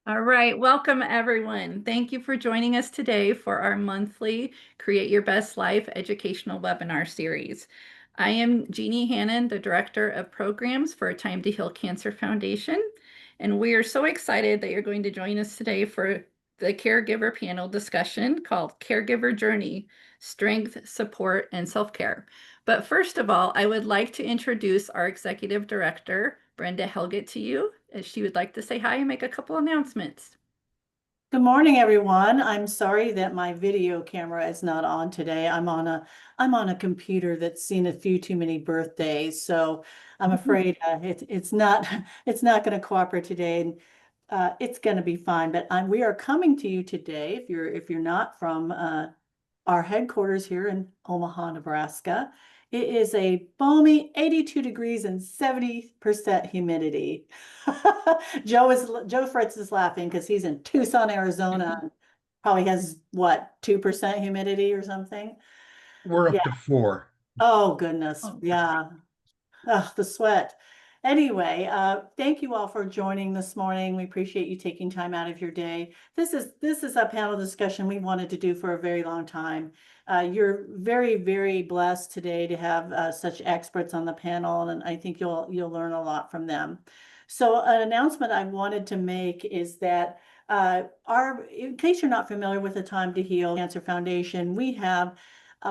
All right, welcome everyone. Thank you for joining us today for our monthly Create Your Best Life educational webinar series. I am Jeannie Hannon, the Director of Programs for Time to Heal Cancer Foundation, and we are so excited that you're going to join us today for the Caregiver Panel discussion called Caregiver Journey, Strength, Support, and Self-Care. But first of all, I would like to introduce our Executive Director, Brenda Helget, to you, as she would like to say hi and make a couple announcements. Good morning, everyone. I'm sorry that my video camera is not on today. I'm on a computer that's seen a few too many birthdays, so I'm afraid it's not it's not going to cooperate today, and it's going to be fine. But we are coming to you today. If you're not from our headquarters here in Omaha, Nebraska. It is a balmy 82 degrees and 70% humidity. Joe Fritz is laughing because he's in Tucson, Arizona, and probably has what, 2% humidity or something. We're Yeah. up to 4. Oh goodness. Oh. Yeah. Oh, the sweat. Anyway, thank you all for joining this morning. We appreciate you taking time out of your day. This is a panel discussion we wanted to do for a very long time. You're very, very blessed today to have such experts on the panel, and I think you'll learn a lot from them. So an announcement I wanted to make is that in case you're not familiar with the Time to Heal Cancer Foundation, we have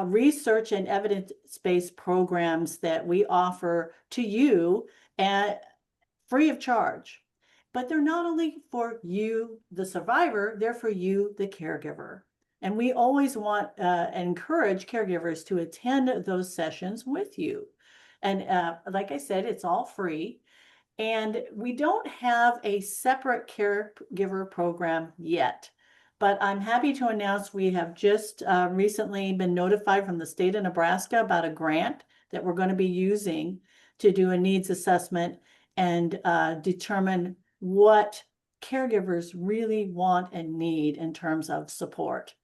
research and evidence-based programs that we offer to you at free of charge. But they're not only for you, the survivor, they're for you, the caregiver. And we always want and encourage caregivers to attend those sessions with you. And like I said, it's all free. And we don't have a separate caregiver program yet. But I'm happy to announce we have just recently been notified from the state of Nebraska about a grant that we're going to be using to do a needs assessment and determine what caregivers really want and need in terms of support.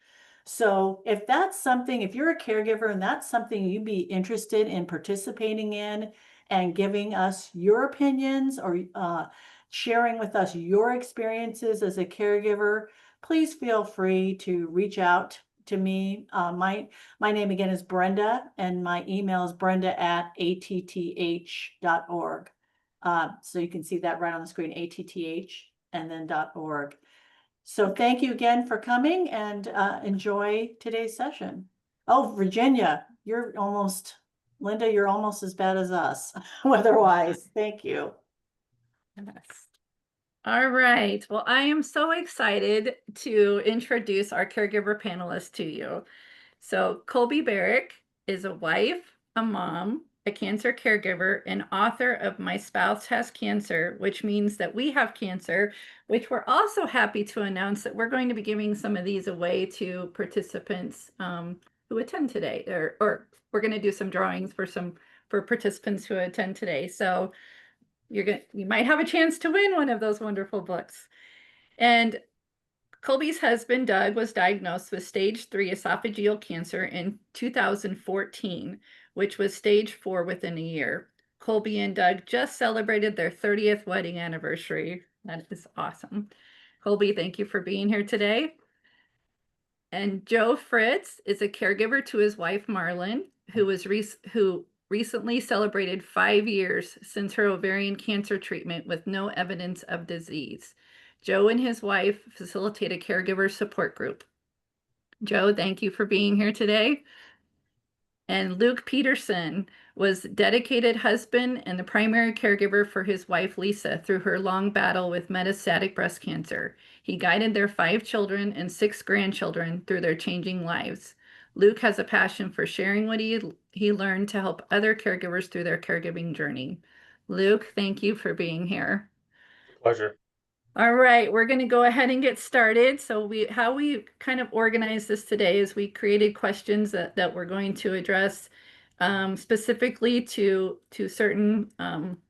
So if that's something, if you're a caregiver and that's something you'd be interested in participating in and giving us your opinions or sharing with us your experiences as a caregiver, please feel free to reach out to me. My name again is Brenda, and my email is brenda@atth.org. So you can see that right on the screen, ATTH and then .org. So thank you again for coming, and enjoy today's session. Oh, Virginia, Linda, you're almost as bad as us weather-wise. Thank you. Yes. All right. Well, I am so excited to introduce our caregiver panelists to you. So Colby Barak is a wife, a mom, a cancer caregiver, and author of My Spouse Has Cancer, which means that we have cancer, which we're also happy to announce that we're going to be giving some of these away to participants who attend today, or we're going to do some drawings for participants who attend today. So you might have a chance to win one of those wonderful books. And Colby's husband, Doug, was diagnosed with stage 3 esophageal cancer in 2014, which was stage 4 within a year. Colby and Doug just celebrated their 30th wedding anniversary. That is awesome. Colby, thank you for being here today. And Joe Fritz is a caregiver to his wife, Marlon, who recently celebrated 5 years since her ovarian cancer treatment with no evidence of disease. Joe and his wife facilitate a caregiver support group. Joe, thank you for being here today. And Luke Pedersen was dedicated husband and the primary caregiver for his wife, Lisa, through her long battle with metastatic breast cancer. He guided their 5 children and 6 grandchildren through their changing lives. Luke has a passion for sharing what he learned to help other caregivers through their caregiving journey. Luke, thank you for being here. Pleasure. All right, we're going to go ahead and get started. So how we kind of organized this today is we created questions that we're going to address specifically to certain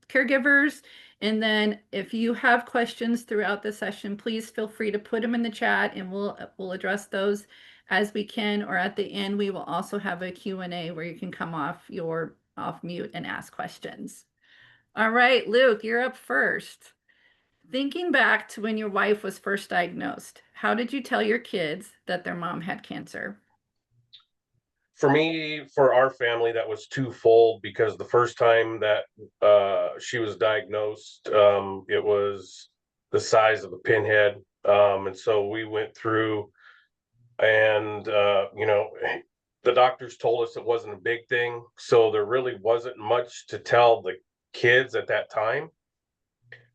caregivers. And then if you have questions throughout the session, please feel free to put them in the chat and we'll address those as we can. Or at the end, we will also have a Q&A where you can come off mute and ask questions. All right, Luke, you're up first. Thinking back to when your wife was first diagnosed, how did you tell your kids that their mom had cancer? For me, for our family, that was twofold because the first time that she was diagnosed, it was the size of a pinhead. And so we went through and, the doctors told us it wasn't a big thing. So there really wasn't much to tell the kids at that time.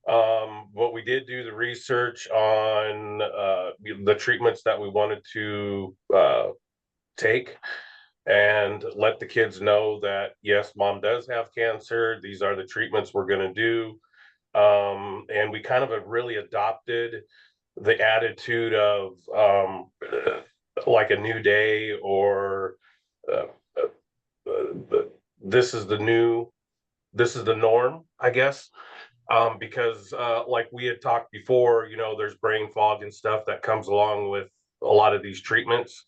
But we did do the research on the treatments that we wanted to take and let the kids know that yes, mom does have cancer. These are the treatments we're going to do. And we kind of have really adopted the attitude of like a new day or uh, this is this is the norm, I guess. Because like we had talked before, there's brain fog and stuff that comes along with a lot of these treatments.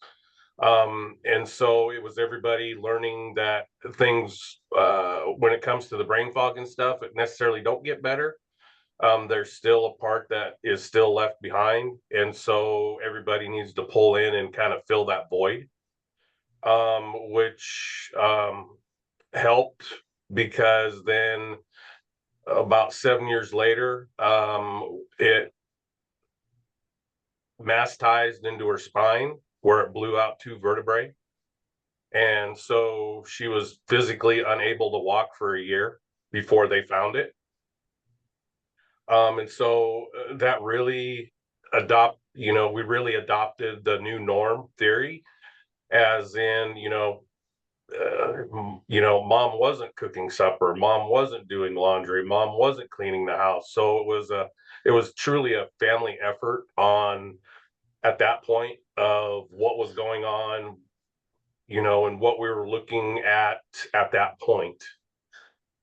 And so it was everybody learning that things, when it comes to the brain fog and stuff, it necessarily don't get better. There's still a part that is still left behind. And so everybody needs to pull in and kind of fill that void, which helped because then about 7 years later, it masticed into her spine where it blew out 2 vertebrae. And so she was physically unable to walk for a year before they found it. And so that really we really adopted the new norm theory, as in, mom wasn't cooking supper, mom wasn't doing laundry, mom wasn't cleaning the house. So it was truly a family effort on at that point of what was going on, and what we were looking at that point.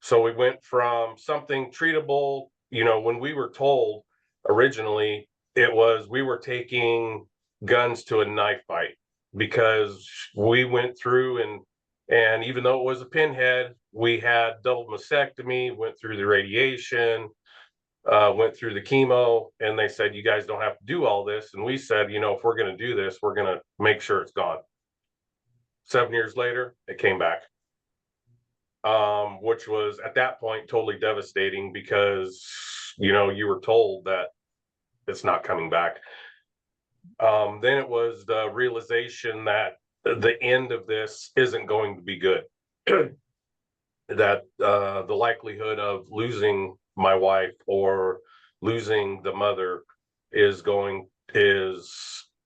So we went from something treatable, when we were told originally, it was we were taking guns to a knife fight because we went through and even though it was a pinhead, we had double mastectomy, went through the radiation, went through the chemo, and they said, you guys don't have to do all this. And we said, if we're going to do this, we're going to make sure it's gone. 7 years later, it came back, which was at that point totally devastating because, you were told that it's not coming back. Then it was the realization that the end of this isn't going to be good. That the likelihood of losing my wife or losing the mother is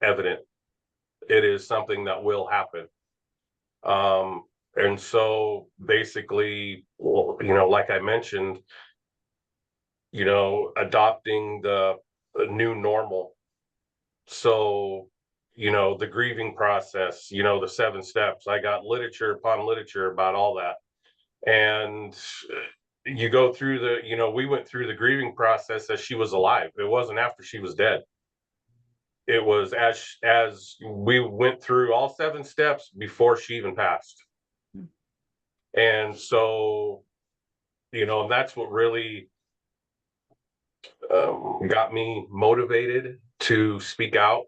evident. It is something that will happen. And so basically, like I mentioned, adopting the new normal. So, the grieving process, the 7 steps, I got literature upon literature about all that. And you go through we went through the grieving process as she was alive. It wasn't after she was dead. It was as we went through all 7 steps before she even passed. And so, and that's what really got me motivated to speak out.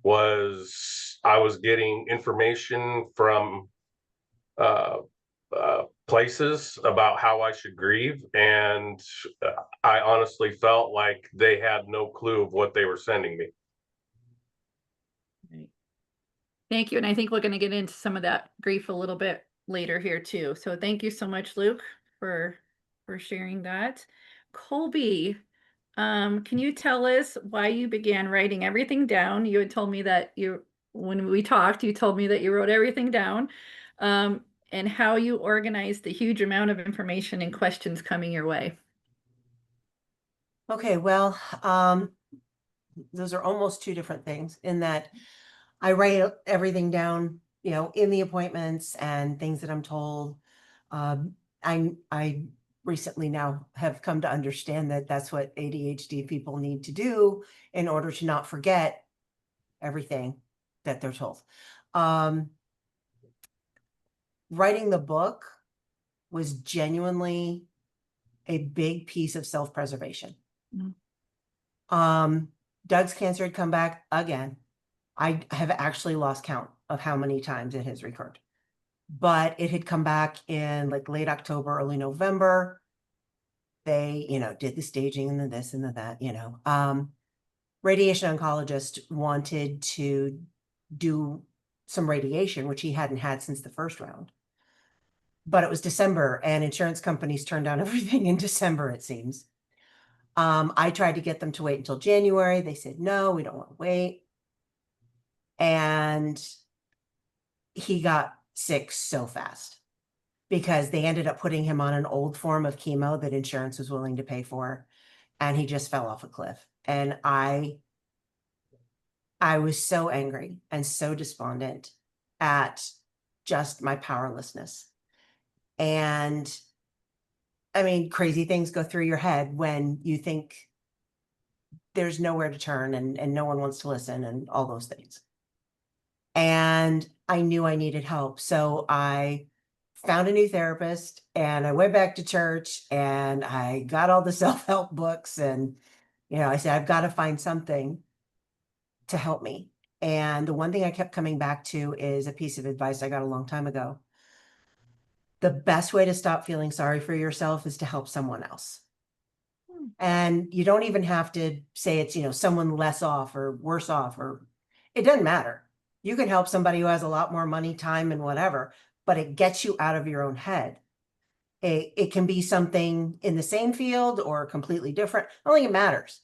Was I was getting information from places about how I should grieve, and I honestly felt like they had no clue of what they were sending me. Right. Thank you. And I think we're going to get into some of that grief a little bit later here too. So thank you so much, Luke, for sharing that. Colby, can you tell us why you began writing everything down? You had told me that when we talked, you told me that you wrote everything down, and how you organized the huge amount of information and questions coming your way. Okay, well, those are almost two different things in that I write everything down, in the appointments and things that I'm told. I recently now have come to understand that that's what ADHD people need to do in order to not forget everything that they're told. Writing the book was genuinely a big piece of self-preservation. Mhm. Doug's cancer had come back again. I have actually lost count of how many times it has recurred. But it had come back in like late October, early November. They, did the staging and the this and the that. Radiation oncologist wanted to do some radiation, which he hadn't had since the first round. But it was December and insurance companies turned down everything in December, it seems. I tried to get them to wait until January. They said, no, we don't want to wait. And he got sick so fast because they ended up putting him on an old form of chemo that insurance was willing to pay for. And he just fell off a cliff. And I was so angry and so despondent at just my powerlessness. And I mean, crazy things go through your head when you think there's nowhere to turn and no one wants to listen and all those things. And I knew I needed help. So I found a new therapist and I went back to church and I got all the self-help books and, I said, I've got to find something to help me. And the one thing I kept coming back to is a piece of advice I got a long time ago. The best way to stop feeling sorry for yourself is to help someone else. And you don't even have to say it's, someone less off or worse off, or it doesn't matter. You can help somebody who has a lot more money, time, and whatever, but it gets you out of your own head. It can be something in the same field or completely different. I don't think it matters.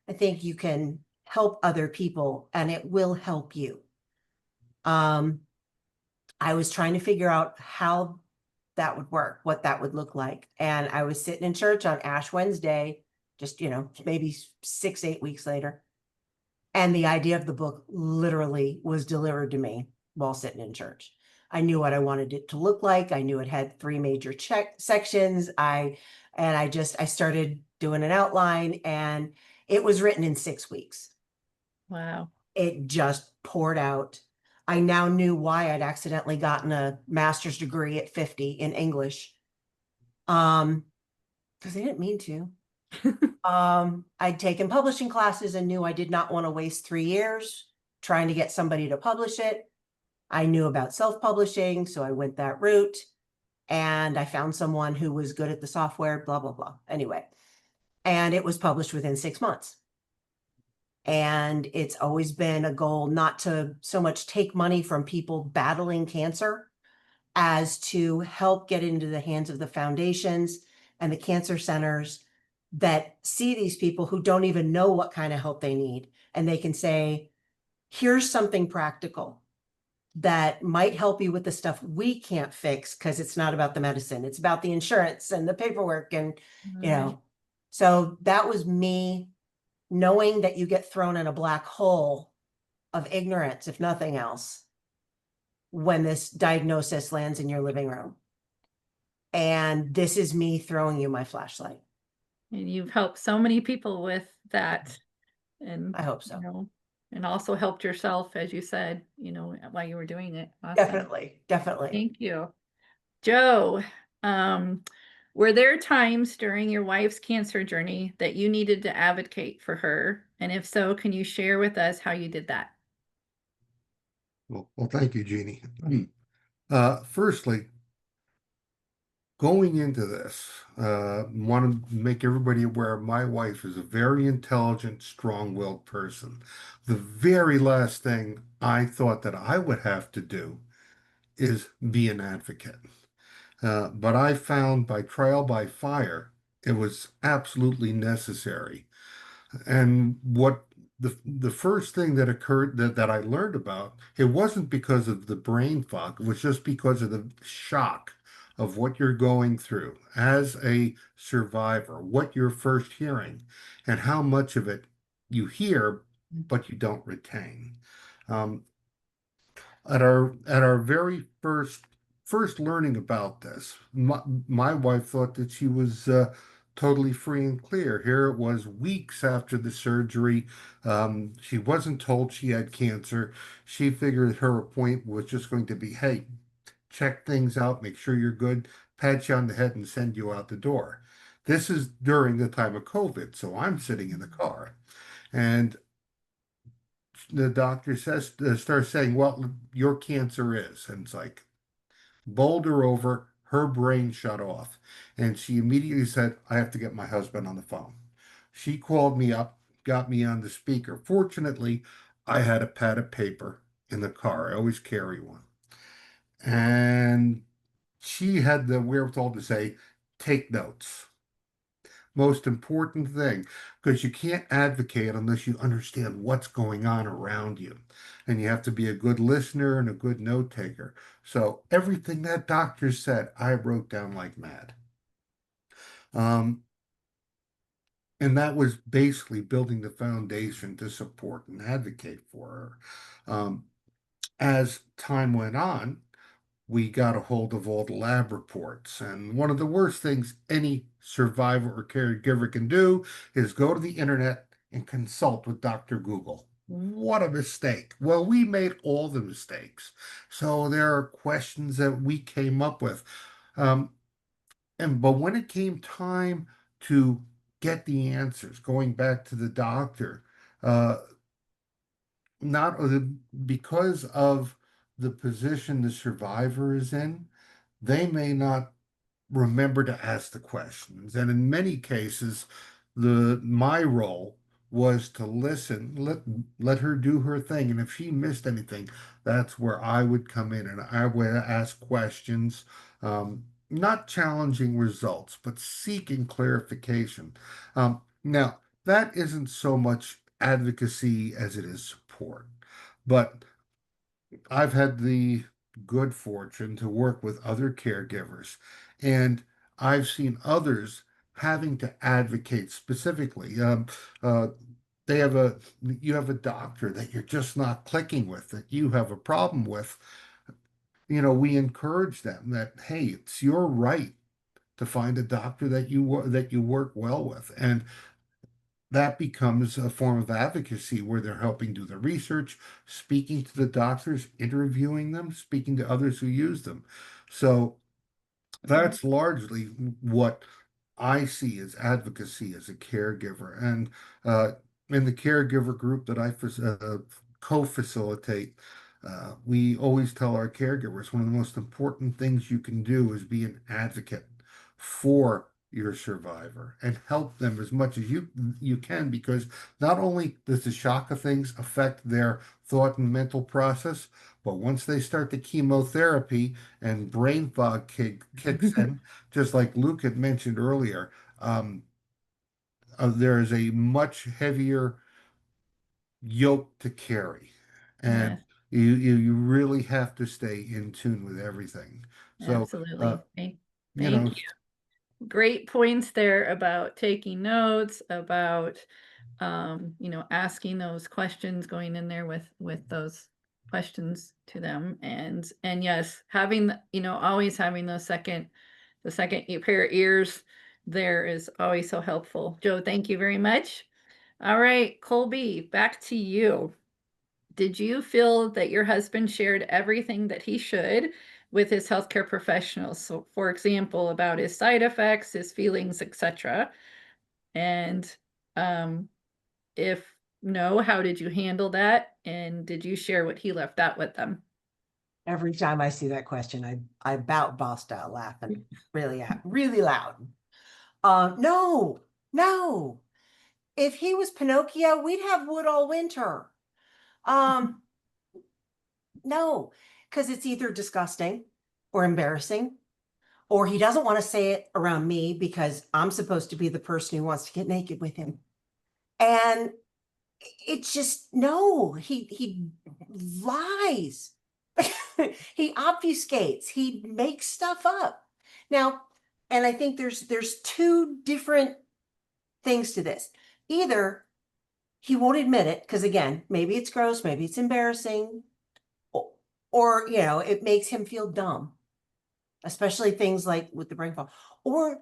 I think you can help other people and it will help you. I was trying to figure out how that would work, what that would look like. And I was sitting in church on Ash Wednesday, just, maybe 6-8 weeks later. And the idea of the book literally was delivered to me while sitting in church. I knew what I wanted it to look like. I knew it had 3 major sections. I started doing an outline and it was written in 6 weeks. Wow. It just poured out. I now knew why I'd accidentally gotten a master's degree at 50 in English. Because I didn't mean to. I'd taken publishing classes and knew I did not want to waste 3 years trying to get somebody to publish it. I knew about self-publishing, so I went that route and I found someone who was good at the software, blah, blah, blah. Anyway, and it was published within 6 months. And it's always been a goal not to so much take money from people battling cancer as to help get into the hands of the foundations and the cancer centers that see these people who don't even know what kind of help they need. And they can say, here's something practical that might help you with the stuff we can't fix because it's not about the medicine. It's about the insurance and the paperwork and, Right. So that was me knowing that you get thrown in a black hole of ignorance, if nothing else, when this diagnosis lands in your living room. And this is me throwing you my flashlight. And you've helped so many people with that. And I hope so. And also helped yourself, as you said, while you were doing it. Awesome. Definitely. Thank you. Joe, were there times during your wife's cancer journey that you needed to advocate for her? And if so, can you share with us how you did that? Well, thank you, Jeannie. Firstly, going into this, want to make everybody aware my wife is a very intelligent, strong-willed person. The very last thing I thought that I would have to do is be an advocate. But I found by trial by fire, it was absolutely necessary. And what the first thing that occurred that I learned about, it wasn't because of the brain fog, it was just because of the shock of what you're going through as a survivor, what you're first hearing, and how much of it you hear, but you don't retain. At our very first learning about this, my wife thought that she was totally free and clear. Here it was weeks after the surgery. She wasn't told she had cancer. She figured her appointment was just going to be, hey, check things out, make sure you're good, pat you on the head and send you out the door. This is during the time of COVID, so I'm sitting in the car, and the doctor says starts saying, "Well, your cancer is," and it's like bowled her over. Her brain shut off, and she immediately said, "I have to get my husband on the phone." She called me up, got me on the speaker. Fortunately, I had a pad of paper in the car. I always carry one, and she had the wherewithal to say, "Take notes." Most important thing, because you can't advocate unless you understand what's going on around you. And you have to be a good listener and a good note taker. So everything that doctor said, I wrote down like mad. Um, and that was basically building the foundation to support and advocate for her. As time went on, we got a hold of all the lab reports. And one of the worst things any survivor or caregiver can do is go to the internet and consult with Dr. Google. What a mistake. Well, we made all the mistakes. So there are questions that we came up with. Um, but when it came time to get the answers, going back to the doctor, uh, not because of the position the survivor is in, they may not remember to ask the questions. And in many cases, my role was to listen, let her do her thing. And if she missed anything, that's where I would come in and I would ask questions, not challenging results, but seeking clarification. Now, that isn't so much advocacy as it is support. But I've had the good fortune to work with other caregivers, and I've seen others having to advocate specifically. Uh, they have you have a doctor that you're just not clicking with, that you have a problem with. We encourage them that, hey, it's your right to find a doctor that you work well with, and that becomes a form of advocacy where they're helping do the research, speaking to the doctors, interviewing them, speaking to others who use them. So that's largely what I see as advocacy as a caregiver. And uh, in the caregiver group that I co-facilitate, we always tell our caregivers one of the most important things you can do is be an advocate for your survivor and help them as much as you can, because not only does the shock of things affect their thought and mental process, but once they start the chemotherapy and brain fog kicks in, just like Luke had mentioned earlier, there is a much heavier yoke to carry, and Yes, you really have to stay in tune with everything. So, uh, absolutely. you Thank know, you. Great points there about taking notes, about asking those questions, going in there with those questions to them, and yes, having always having the second pair of ears there is always so helpful. Joe, thank you very much. All right, Colby, back to you. Did you feel that your husband shared everything that he should with his healthcare professionals? So, for example, about his side effects, his feelings, etc. And um, if no, how did you handle that? And did you share what he left out with them? Every time I see that question, I about bust out laughing really loud. No, no. If he was Pinocchio, we'd have wood all winter. Um, no, because it's either disgusting or embarrassing, or he doesn't want to say it around me because I'm supposed to be the person who wants to get naked with him. And it's just no, he lies. He obfuscates, he makes stuff up. Now, and I think there's two different things to this. Either he won't admit it, because again, maybe it's gross, maybe it's embarrassing, or it makes him feel dumb, especially things like with the brain fog, or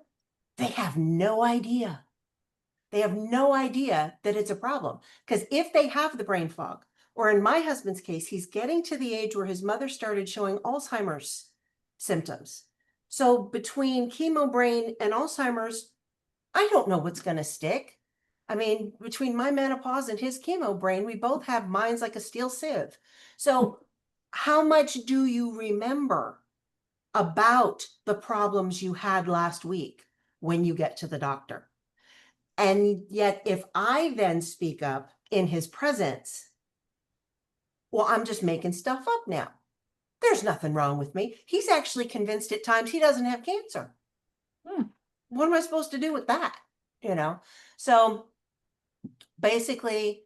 they have no idea. They have no idea that it's a problem. Because if they have the brain fog, or in my husband's case, he's getting to the age where his mother started showing Alzheimer's symptoms. So between chemo brain and Alzheimer's, I don't know what's going to stick. I mean, between my menopause and his chemo brain, we both have minds like a steel sieve. So how much do you remember about the problems you had last week when you get to the doctor? And yet, if I then speak up in his presence, well, I'm just making stuff up now. There's nothing wrong with me. He's actually convinced at times he doesn't have cancer. What am I supposed to do with that? You know? So basically,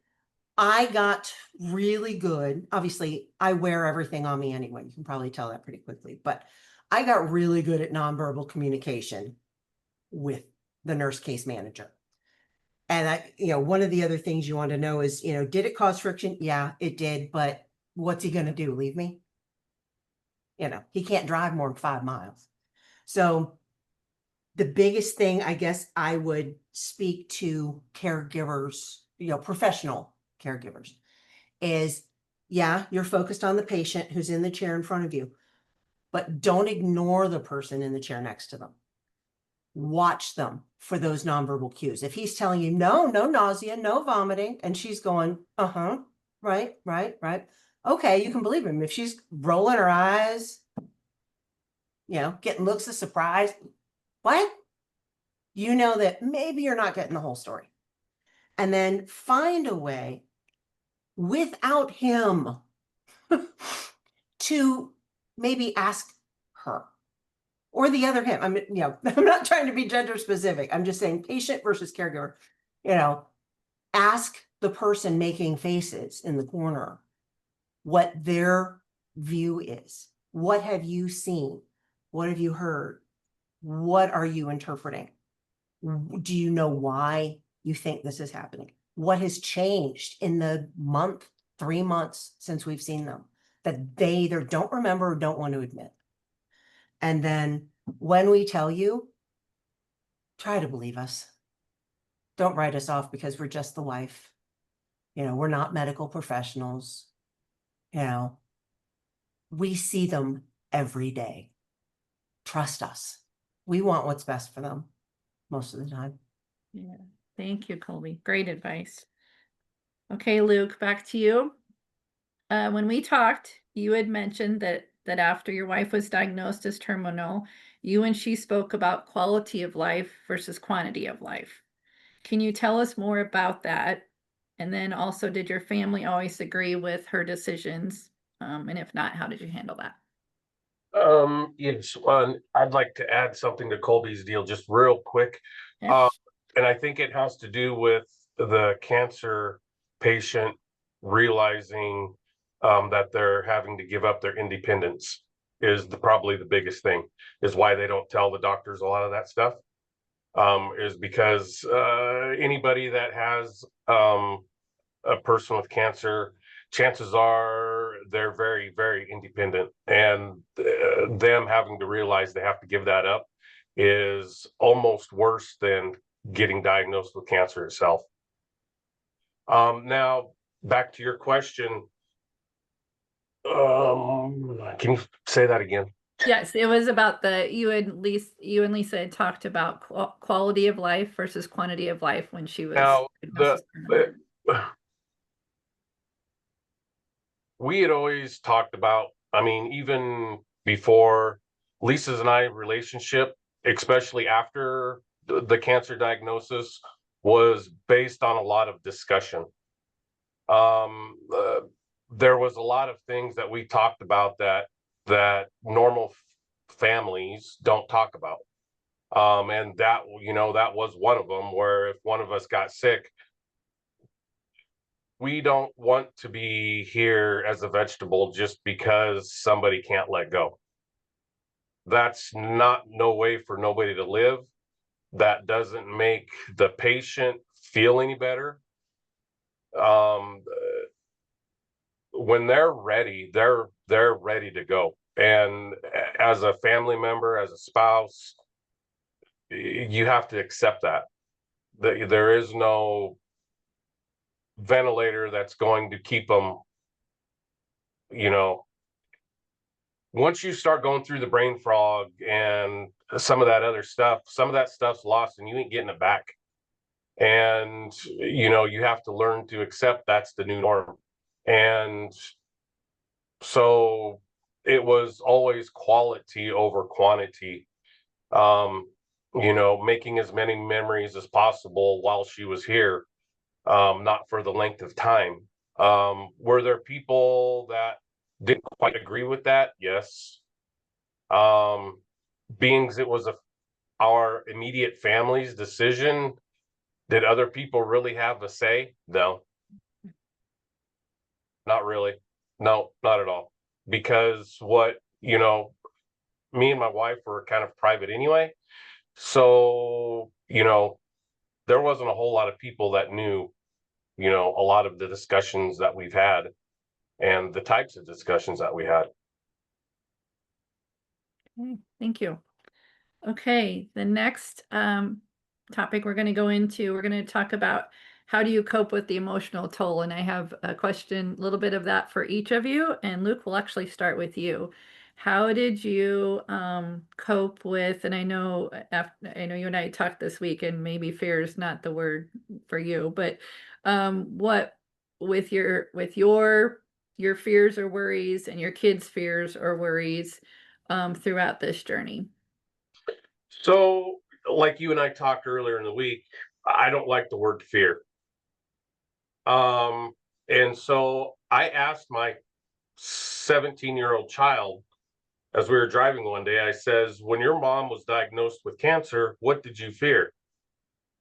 I got really good. Obviously, I wear everything on me anyway. You can probably tell that pretty quickly. But I got really good at nonverbal communication with the nurse case manager. And one of the other things you want to know is, did it cause friction? Yeah, it did. But what's he going to do? Leave me? He can't drive more than 5 miles. So the biggest thing, I guess, I would speak to caregivers, professional caregivers, is, yeah, you're focused on the patient who's in the chair in front of you, but don't ignore the person in the chair next to them. Watch them for those nonverbal cues. If he's telling you, no nausea, no vomiting, and she's going, right. Okay, you can believe him. If she's rolling her eyes, getting looks of surprise, what? You know that maybe you're not getting the whole story. And then find a way without him to maybe ask her or the other him. I'm not trying to be gender specific. I'm just saying patient versus caregiver. Ask the person making faces in the corner what their view is. What have you seen? What have you heard? What are you interpreting? Do you know why you think this is happening? What has changed in the 3 months since we've seen them that they either don't remember or don't want to admit? And then when we tell you, try to believe us. Don't write us off because we're just the wife. We're not medical professionals. We see them every day. Trust us. We want what's best for them most of the time. Yeah. Thank you, Colby. Great advice. Okay, Luke, back to you. When we talked, you had mentioned that after your wife was diagnosed as terminal, you and she spoke about quality of life versus quantity of life. Can you tell us more about that? And then also, did your family always agree with her decisions? And if not, how did you handle that? Yes, I'd like to add something to Colby's deal just real quick. Yeah. And I think it has to do with the cancer patient realizing that they're having to give up their independence is probably the biggest thing, is why they don't tell the doctors a lot of that stuff. Is because anybody that has a person with cancer, chances are they're very, very independent, and them having to realize they have to give that up is almost worse than getting diagnosed with cancer itself. Now back to your question. Can you say that again? Yes, it was about you and Lisa had talked about quality of life versus quantity of life when she was Now, diagnosed as terminal. we had always talked about, even before Lisa's and I relationship, especially after the cancer diagnosis, was based on a lot of discussion. There was a lot of things that we talked about that normal families don't talk about. And that was one of them, where if one of us got sick, we don't want to be here as a vegetable just because somebody can't let go. That's not no way for nobody to live. That doesn't make the patient feel any better. When they're ready, they're ready to go. And as a family member, as a spouse, you have to accept that. There is no ventilator that's going to keep them, once you start going through the brain fog and some of that other stuff, some of that stuff's lost and you ain't getting it back. And, you know, you have to learn to accept that's the new norm. And so it was always quality over quantity. You know, making as many memories as possible while she was here, not for the length of time. Were there people that didn't quite agree with that? Yes. Being it was our immediate family's decision, did other people really have a say? No, not really. No, not at all. Because what, you know, me and my wife were kind of private anyway. So, you know, there wasn't a whole lot of people that knew, you know, a lot of the discussions that we've had and the types of discussions that we had. Okay, thank you. Okay, the next topic we're going to go into, we're going to talk about how do you cope with the emotional toll? And I have a question, a little bit of that for each of you. And Luke, will actually start with you. How did you cope with, and I know I know you and I talked this week, and maybe fear is not the word for you, but what with your fears or worries and your kids' fears or worries throughout this journey? So, like you and I talked earlier in the week, I don't like the word fear. Um, and so I asked my 17-year-old child as we were driving one day, I says, when your mom was diagnosed with cancer, what did you fear?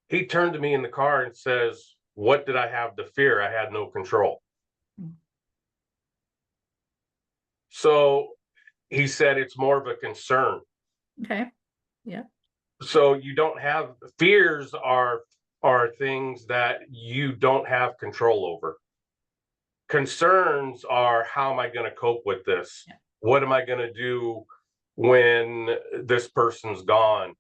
He turned to me in the car and says, what did I have to fear? I had no control. Mm. So he said it's more of a concern. Okay. Yeah. So you don't have fears are things that you don't have control over. Concerns are, how am I going to cope with this? Yeah. What am I going to do when this person's gone?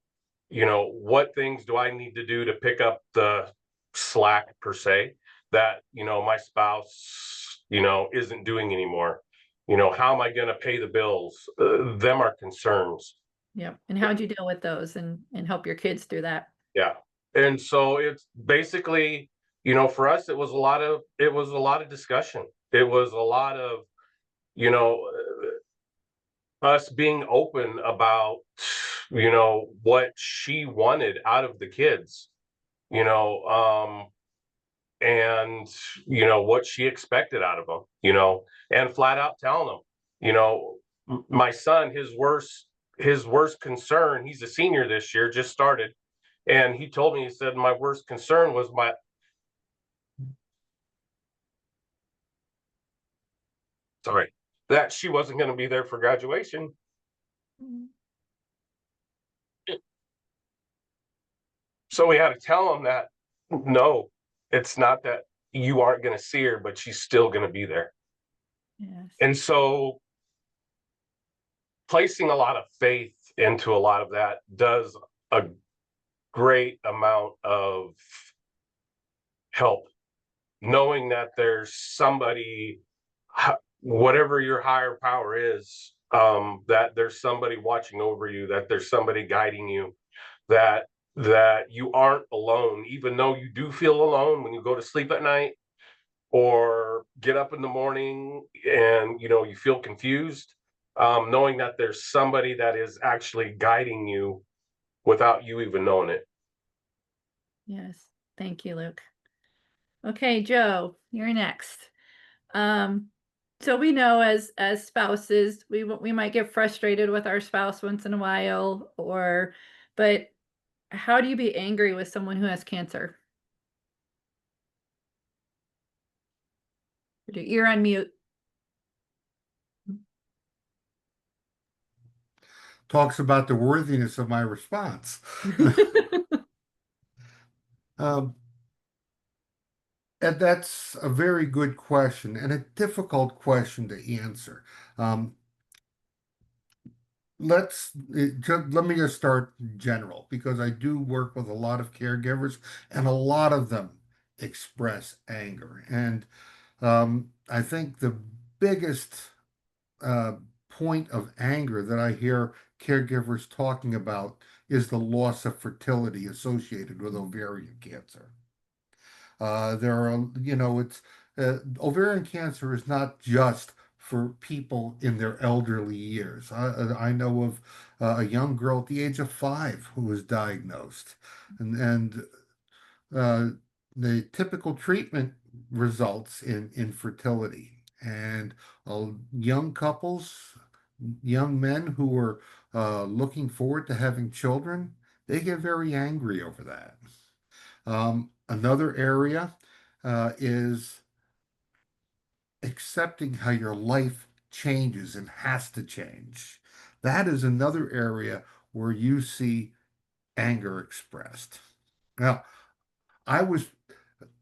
You know, what things do I need to do to pick up the slack per se that, you know, my spouse, you know, isn't doing anymore? You know, how am I going to pay the bills? Them are concerns. Yeah. And how'd you deal with those and help your kids through that? Yeah. And so it's basically, you know, for us, it was a lot of discussion. It was a lot of, you know, us being open about, you know, what she wanted out of the kids, you know, and, you know, what she expected out of them, you know, and flat out telling them, you know, my son, his worst concern, he's a senior this year, just started. And he told me, he said, my worst concern was that she wasn't going to be there for graduation. Mhm. So we had to tell him that, no, it's not that you aren't going to see her, but she's still going to be there. Yes. And so placing a lot of faith into a lot of that does a great amount of help, knowing that there's somebody, whatever your higher power is, that there's somebody watching over you, that there's somebody guiding you, that you aren't alone, even though you do feel alone when you go to sleep at night or get up in the morning and, you know, you feel confused, knowing that there's somebody that is actually guiding you without you even knowing it. Yes. Thank you, Luke. Okay, Joe, you're next. Um, so we know as spouses, we might get frustrated with our spouse once in a while, but how do you be angry with someone who has cancer? You're on mute. Talks about the worthiness of my response. Um, and that's a very good question and a difficult question to answer. Let me just start general, because I do work with a lot of caregivers and a lot of them express anger. And I think the biggest point of anger that I hear caregivers talking about is the loss of fertility associated with ovarian cancer. There are, it's ovarian cancer is not just for people in their elderly years. I know of a young girl at the age of 5 who was diagnosed, and uh, the typical treatment results in infertility. And young couples, young men who are looking forward to having children, they get very angry over that. Another area is accepting how your life changes and has to change. That is another area where you see anger expressed. Now, I was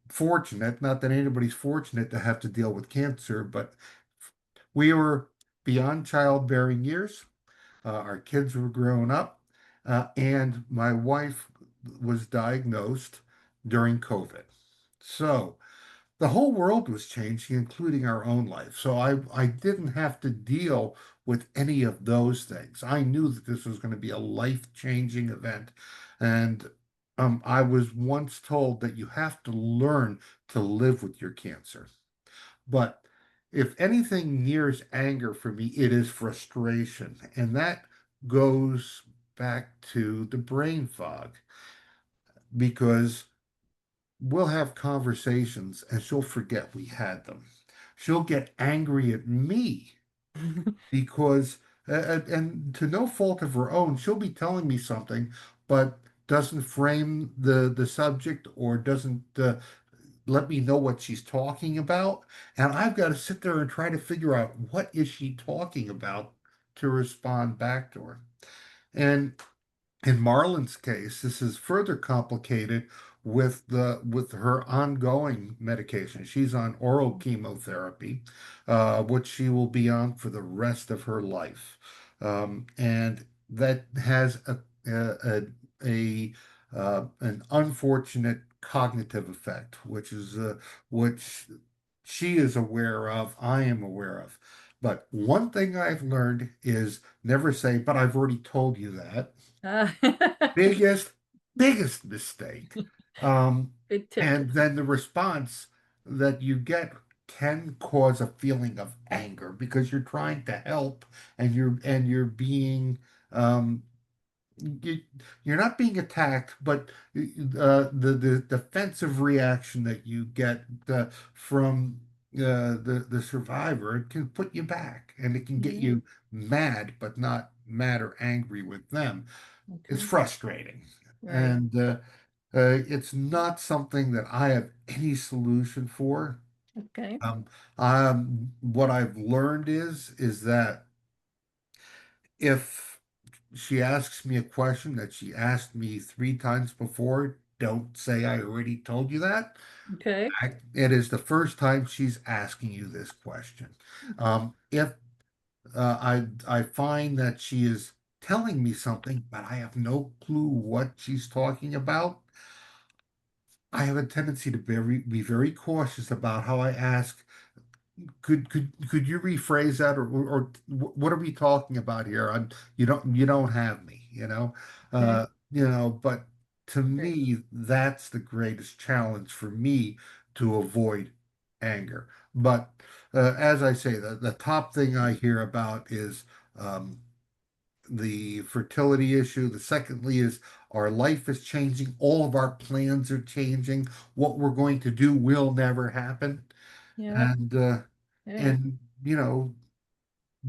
fortunate, not that anybody's fortunate to have to deal with cancer, but we were beyond childbearing years. Our kids were grown up, and my wife was diagnosed during COVID. So the whole world was changing, including our own life. So I didn't have to deal with any of those things. I knew that this was going to be a life-changing event. And I was once told that you have to learn to live with your cancer. But if anything nears anger for me, it is frustration. And that goes back to the brain fog because we'll have conversations and she'll forget we had them. She'll get angry at me because, and to no fault of her own, she'll be telling me something, but doesn't frame the subject or doesn't let me know what she's talking about. And I've got to sit there and try to figure out what is she talking about to respond back to her. And in Marlon's case, this is further complicated with her ongoing medication. She's on oral chemotherapy, which she will be on for the rest of her life, and that has a an unfortunate cognitive effect, which she is aware of, I am aware of. But one thing I've learned is never say, "But I've already told you that." Uh, Biggest, biggest mistake. Good tip. And then the response that you get can cause a feeling of anger because you're trying to help and you're being um you, you're not being attacked, but the defensive reaction that you get from the survivor, it can put you back and it can get Mhm. you mad, but not mad or angry with them. It's Okay. frustrating, Right. and it's not something that I have any solution for. Okay. What I've learned is that if she asks me a question that she asked me 3 times before, don't say I already told you that. Okay. It is the first time she's asking you this question. If I find that she is telling me something, but I have no clue what she's talking about, I have a tendency to be very cautious about how I ask. Could you rephrase that, or what are we talking about here? You don't have me, Okay. But to Great. me, that's the greatest challenge for me to avoid anger. But as I say, the top thing I hear about is um, the fertility issue. The secondly is our life is changing. All of our plans are changing. What we're going to do will never happen. Yeah. And Yeah. and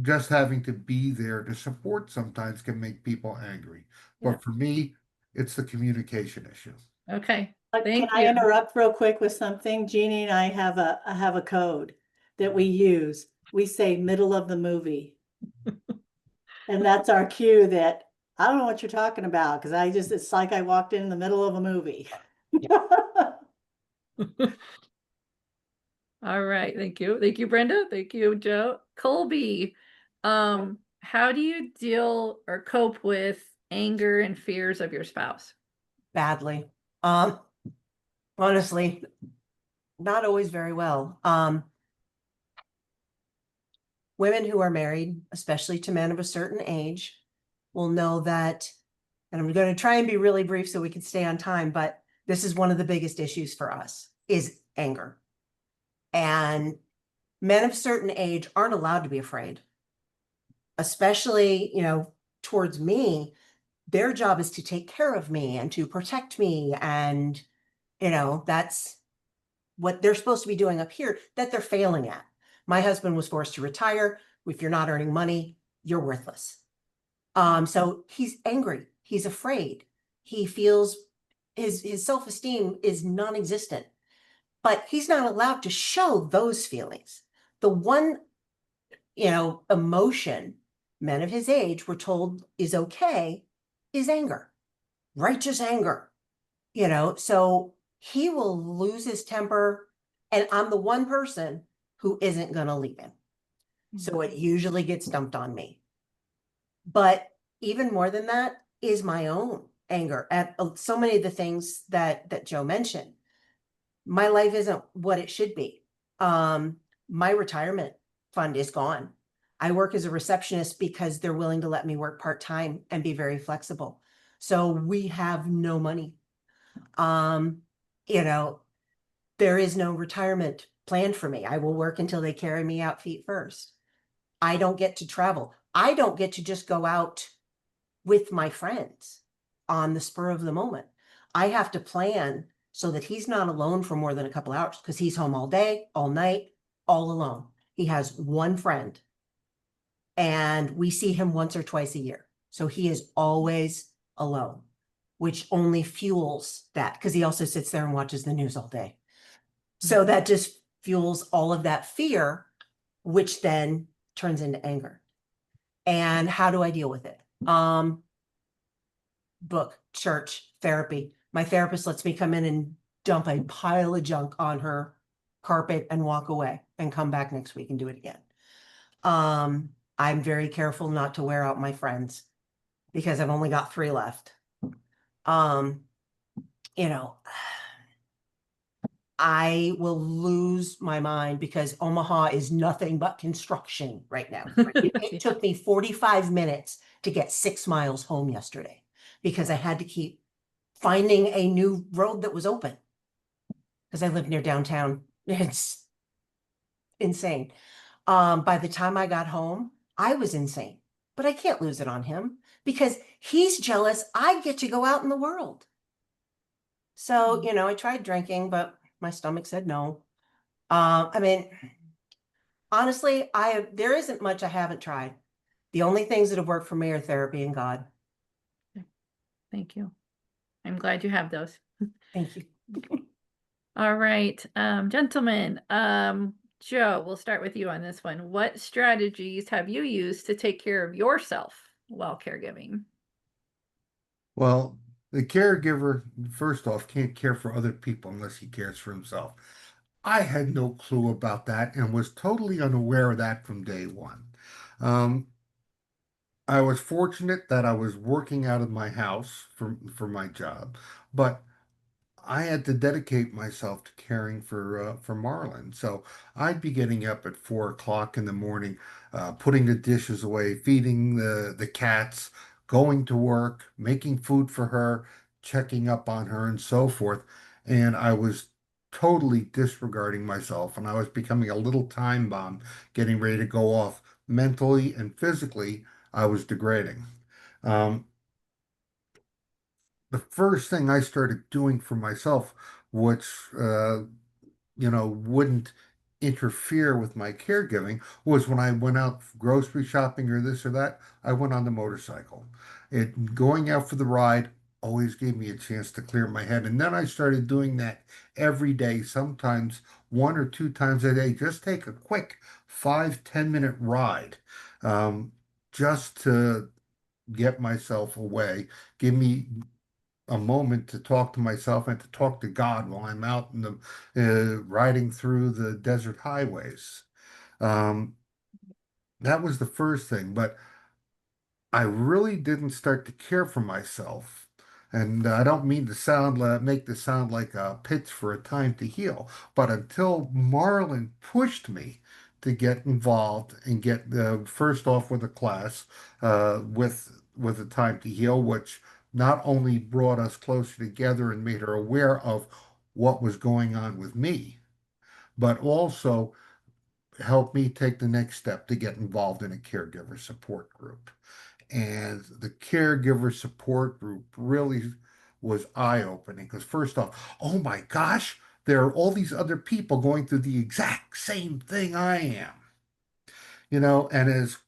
just having to be there to support sometimes can make people angry. Yeah. But for me, it's the communication issue. Okay. Can Thank I you. interrupt real quick with something? Jeannie and I have a code that we use. We say middle of the movie. And that's our cue that I don't know what you're talking about because it's like I walked in the middle of a movie. All right. Thank you. Thank you, Brenda. Thank you, Joe. Colby, how do you deal or cope with anger and fears of your spouse? Badly. Honestly, not always very well. women who are married, especially to men of a certain age, will know that, and I'm going to try and be really brief so we can stay on time, but this is one of the biggest issues for us is anger. And men of certain age aren't allowed to be afraid, especially, towards me. Their job is to take care of me and to protect me. And, that's what they're supposed to be doing up here that they're failing at. My husband was forced to retire. If you're not earning money, you're worthless. So he's angry. He's afraid. He feels his self-esteem is non-existent, but he's not allowed to show those feelings. The one, emotion men of his age were told is okay is anger, righteous anger, so he will lose his temper. And I'm the one person who isn't going to leave him. So it usually gets dumped on me. But even more than that is my own anger at so many of the things that Joe mentioned. My life isn't what it should be. My retirement fund is gone. I work as a receptionist because they're willing to let me work part-time and be very flexible. So we have no money. There is no retirement plan for me. I will work until they carry me out feet first. I don't get to travel. I don't get to just go out with my friends on the spur of the moment. I have to plan so that he's not alone for more than a couple hours because he's home all day, all night, all alone. He has one friend and we see him once or twice a year. So he is always alone, which only fuels that because he also sits there and watches the news all day. So that just fuels all of that fear, which then turns into anger. And how do I deal with it? Book, church, therapy. My therapist lets me come in and dump a pile of junk on her carpet and walk away and come back next week and do it again. I'm very careful not to wear out my friends because I've only got 3 left. I will lose my mind because Omaha is nothing but construction right now. It took me 45 minutes to get 6 miles home yesterday because I had to keep finding a new road that was open because I live near downtown. It's insane. By the time I got home, I was insane, but I can't lose it on him because he's jealous. I get to go out in the world. So, I tried drinking, but my stomach said no. Honestly, there isn't much I haven't tried. The only things that have worked for me are therapy and God. Thank you. I'm glad you have those. Thank you. All right, gentlemen, Joe, we'll start with you on this one. What strategies have you used to take care of yourself while caregiving? Well, the caregiver, first off, can't care for other people unless he cares for himself. I had no clue about that and was totally unaware of that from day one. Um, I was fortunate that I was working out of my house for my job, but I had to dedicate myself to caring for Marlon. So I'd be getting up at 4 o'clock in the morning, putting the dishes away, feeding the cats, going to work, making food for her, checking up on her, and so forth. And I was totally disregarding myself, and I was becoming a little time bomb, getting ready to go off. Mentally and physically, I was degrading. Um, the first thing I started doing for myself, which wouldn't interfere with my caregiving, was when I went out grocery shopping or this or that, I went on the motorcycle. It going out for the ride always gave me a chance to clear my head. And then I started doing that every day, sometimes 1 or 2 times a day. Just take a quick 5, 10 minute ride, just to get myself away, give me a moment to talk to myself and to talk to God while I'm out in the riding through the desert highways. Um, that was the first thing, but I really didn't start to care for myself. And I don't mean to make this sound like a pitch for a time to heal, but until Marlon pushed me to get involved and get first off with a class with a time to heal, which not only brought us closer together and made her aware of what was going on with me, but also helped me take the next step to get involved in a caregiver support group. And the caregiver support group really was eye-opening because first off, oh my gosh, there are all these other people going through the exact same thing I am. And as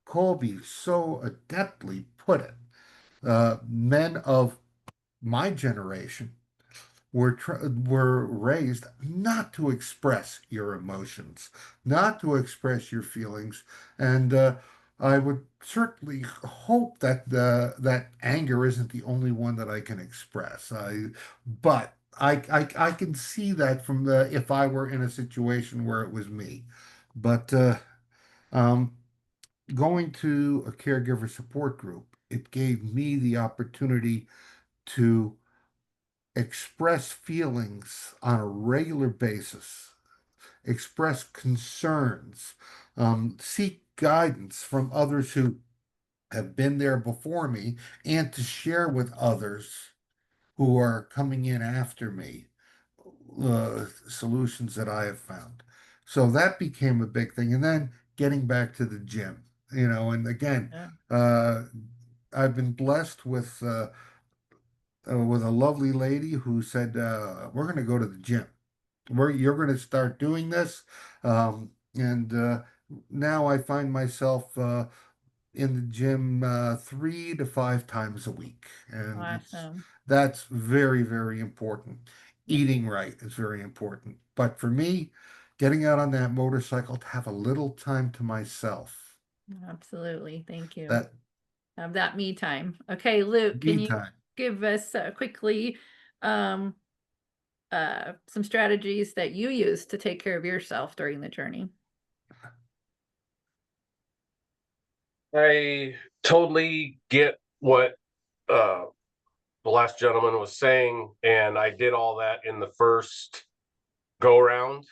Colby so adeptly put it, men of my generation were raised not to express your emotions, not to express your feelings, and I would certainly hope that that anger isn't the only one that I can express. But I can see that from the if I were in a situation where it was me, but um, going to a caregiver support group, it gave me the opportunity to express feelings on a regular basis, express concerns, seek guidance from others who have been there before me, and to share with others who are coming in after me solutions that I have found. So that became a big thing. And then getting back to the gym, and again, Yeah. I've been blessed with a lovely lady who said, "We're going to go to the gym. You're going to start doing this." And now I find myself in the gym 3 to 5 times a week, and Awesome. that's very, very important. Eating right is very important. But for me, getting out on that motorcycle to have a little time to myself, Absolutely. Thank you. that Have that me time. Okay, Luke, can me you time. give us quickly um, some strategies that you use to take care of yourself during the journey? I totally get what uh, the last gentleman was saying, and I did all that in the first go round.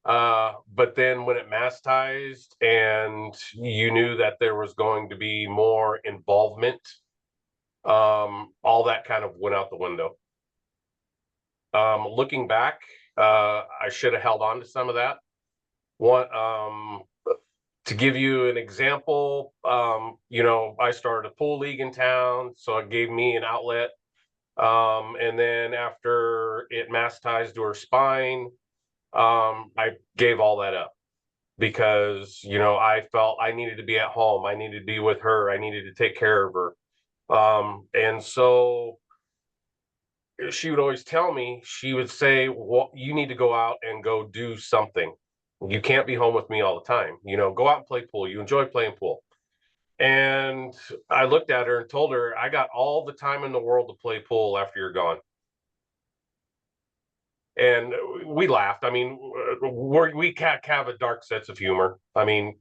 But then when it massized and you knew that there was going to be more involvement, all that kind of went out the window. Looking back, I should have held on to some of that. What to give you an example, I started a pool league in town, so it gave me an outlet. And then after it massaged to her spine, I gave all that up because I felt I needed to be at home, I needed to be with her, I needed to take care of her. And so she would always tell me, she would say, well, you need to go out and go do something. You can't be home with me all the time. Go out and play pool. You enjoy playing pool. And I looked at her and told her, I got all the time in the world to play pool after you're gone. And we laughed. I mean, we can't have a dark sense of humor. I mean,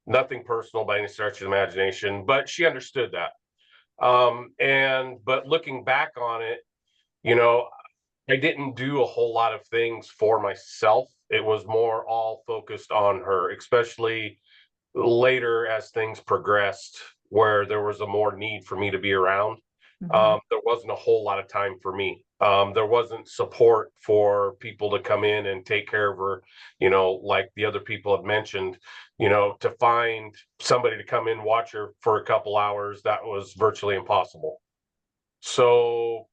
nothing personal by any stretch of the imagination, but she understood that. But looking back on it, you know, I didn't do a whole lot of things for myself. It was more all focused on her, especially later as things progressed, where there was a more need for me to be around. Mhm. There wasn't a whole lot of time for me. There wasn't support for people to come in and take care of her, like the other people had mentioned, to find somebody to come in, watch her for a couple hours, that was virtually impossible. So,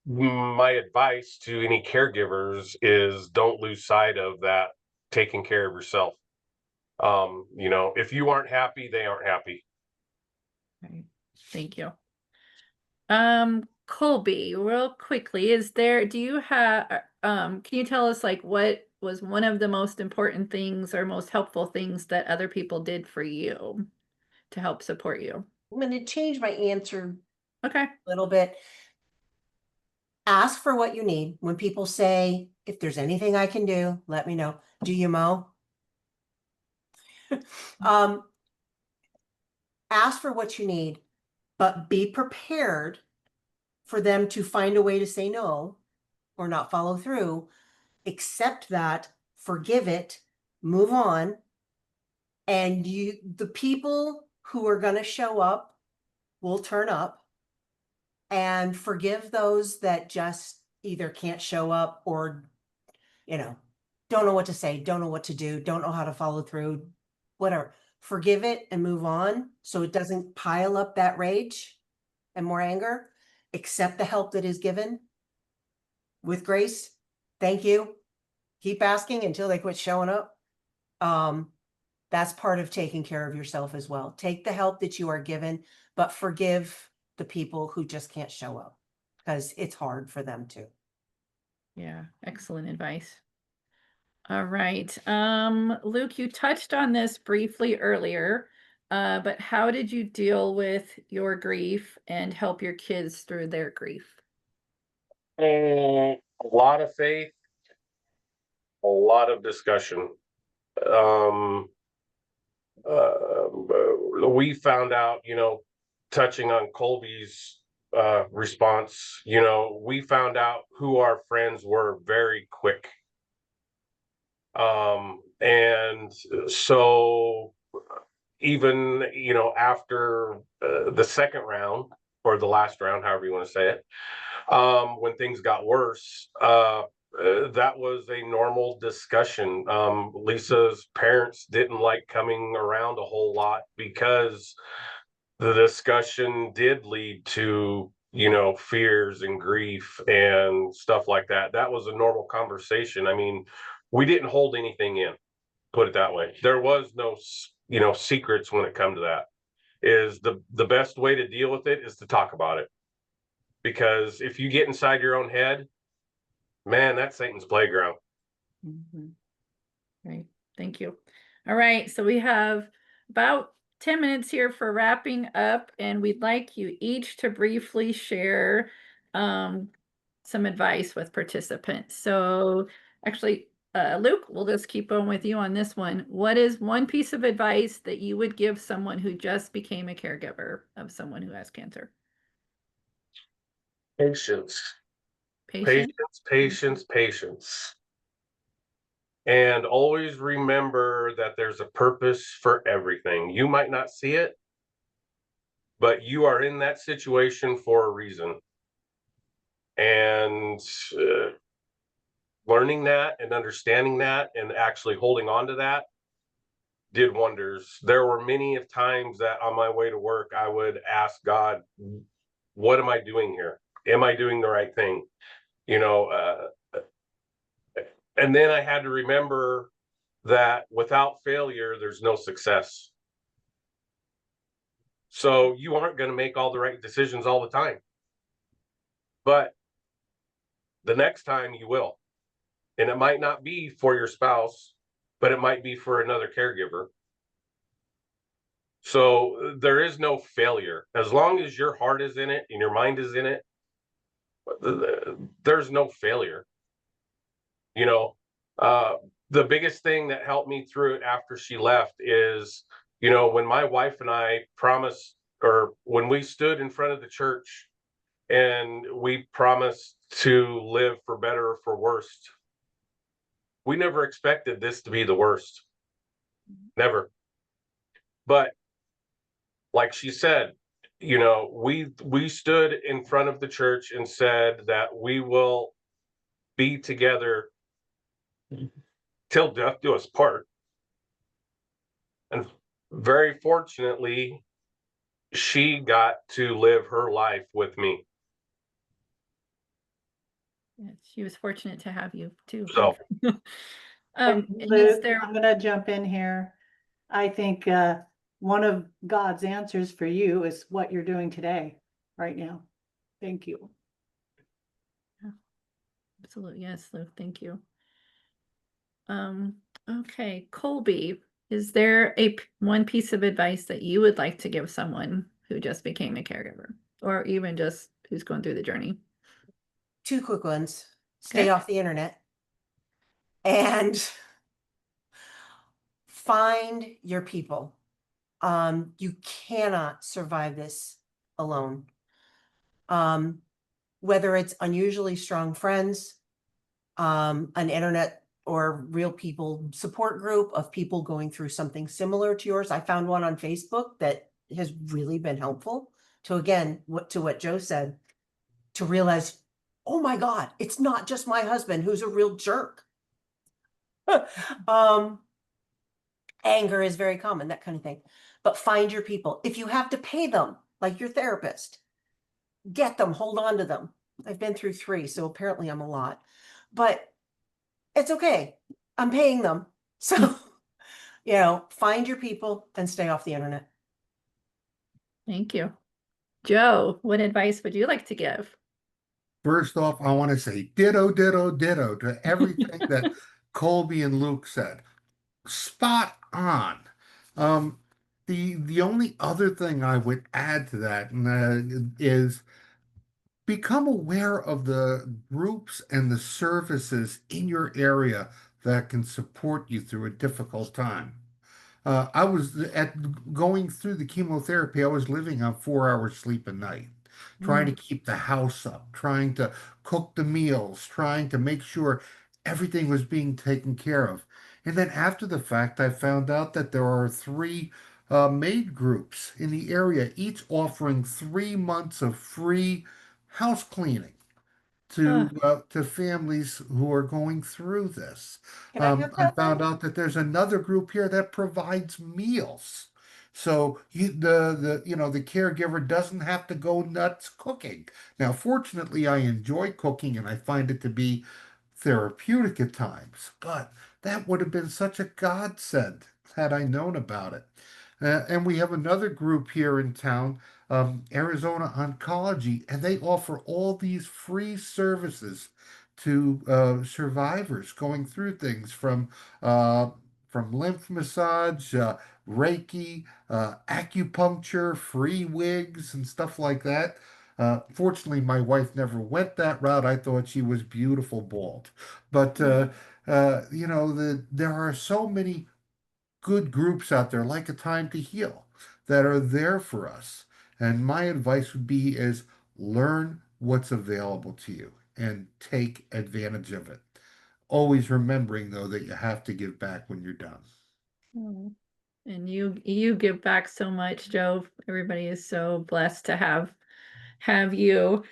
my advice to any caregivers is don't lose sight of that, taking care of yourself. If you aren't happy, they aren't happy. Right. Thank you. Colby, real quickly, do you have, can you tell us like what was one of the most important things or most helpful things that other people did for you to help support you? I'm going to change my answer Okay. a little bit. Ask for what you need. When people say, if there's anything I can do, let me know. Do you mow? Ask for what you need, but be prepared for them to find a way to say no or not follow through accept that, forgive it, move on. And the people who are going to show up will turn up, and forgive those that just either can't show up or, don't know what to say, don't know what to do, don't know how to follow through, whatever. Forgive it and move on so it doesn't pile up that rage and more anger. Accept the help that is given with grace. Thank you. Keep asking until they quit showing up. That's part of taking care of yourself as well. Take the help that you are given, but forgive the people who just can't show up, because it's hard for them too. Yeah, excellent advice. All right. Luke, you touched on this briefly earlier, but how did you deal with your grief and help your kids through their grief? A lot of faith, a lot of discussion. We found out, touching on Colby's response, we found out who our friends were very quick. And so even, after the second round, or the last round, however you want to say it, when things got worse, that was a normal discussion. Lisa's parents didn't like coming around a whole lot because the discussion did lead to, fears and grief and stuff like that. That was a normal conversation. I mean, we didn't hold anything in, put it that way. There was no, secrets when it come to that. Is the best way to deal with it is to talk about it. Because if you get inside your own head, man, that's Satan's playground. Great. Thank you. All right. So we have about 10 minutes here for wrapping up, and we'd like you each to briefly share some advice with participants. So actually, Luke, we'll just keep on with you on this one. What is one piece of advice that you would give someone who just became a caregiver of someone who has cancer? Patience, Patient. patience. And always remember that there's a purpose for everything. You might not see it, but you are in that situation for a reason. And learning that and understanding that and actually holding on to that did wonders. There were many of times that on my way to work, I would ask God, what am I doing here? Am I doing the right thing? And then I had to remember that without failure, there's no success. So you aren't going to make all the right decisions all the time. But the next time you will. And it might not be for your spouse, but it might be for another caregiver. So there is no failure. As long as your heart is in it and your mind is in it, there's no failure. The biggest thing that helped me through it after she left is, when my wife and I promised, or when we stood in front of the church and we promised to live for better or for worse, we never expected this to be the worst. Never. But like she said, we stood in front of the church and said that we will be together till death do us part. And very fortunately, she got to live her life with me. Yeah, she was fortunate to have you too. So And is Luke, there I'm gonna jump in here. I think one of God's answers for you is what you're doing today, right now. Thank you. Absolutely, yes, Luke, thank you. Okay, Colby, is there one piece of advice that you would like to give someone who just became a caregiver, or even just who's going through the journey? 2 quick ones. Stay Okay. off the internet and find your people. You cannot survive this alone. Whether it's unusually strong friends, an internet or real people support group of people going through something similar to yours. I found one on Facebook that has really been helpful to, again, what Joe said, to realize, oh my God, it's not just my husband who's a real jerk. Anger is very common, that kind of thing. But find your people. If you have to pay them, like your therapist, get them, hold on to them. I've been through 3, so apparently I'm a lot. But it's okay. I'm paying them. So, find your people and stay off the internet. Thank you. Joe, what advice would you like to give? First off, I want to say ditto, ditto, ditto to everything that Colby and Luke said. Spot on. The only other thing I would add to that is become aware of the groups and the services in your area that can support you through a difficult time. I was going through the chemotherapy. I was living on 4 hours sleep a night, trying to keep the house up, trying to cook the meals, trying to make sure everything was being taken care of. And then after the fact, I found out that there are 3 maid groups in the area, each offering 3 months of free house cleaning Ah, to families who are going through this. Can I have I that found then? out that there's another group here that provides meals. So the caregiver doesn't have to go nuts cooking. Now, fortunately, I enjoy cooking and I find it to be therapeutic at times, but that would have been such a godsend had I known about it. And we have another group here in town, Arizona Oncology, and they offer all these free services to survivors going through things from lymph massage, Reiki, acupuncture, free wigs, and stuff like that. Fortunately, my wife never went that route. I thought she was beautiful bald. But there are so many good groups out there, like A Time to Heal, that are there for us. And my advice would be is learn what's available to you and take advantage of it. Always remembering though that you have to give back when you're done. oh. And you give back so much, Joe. Everybody is so blessed to have you.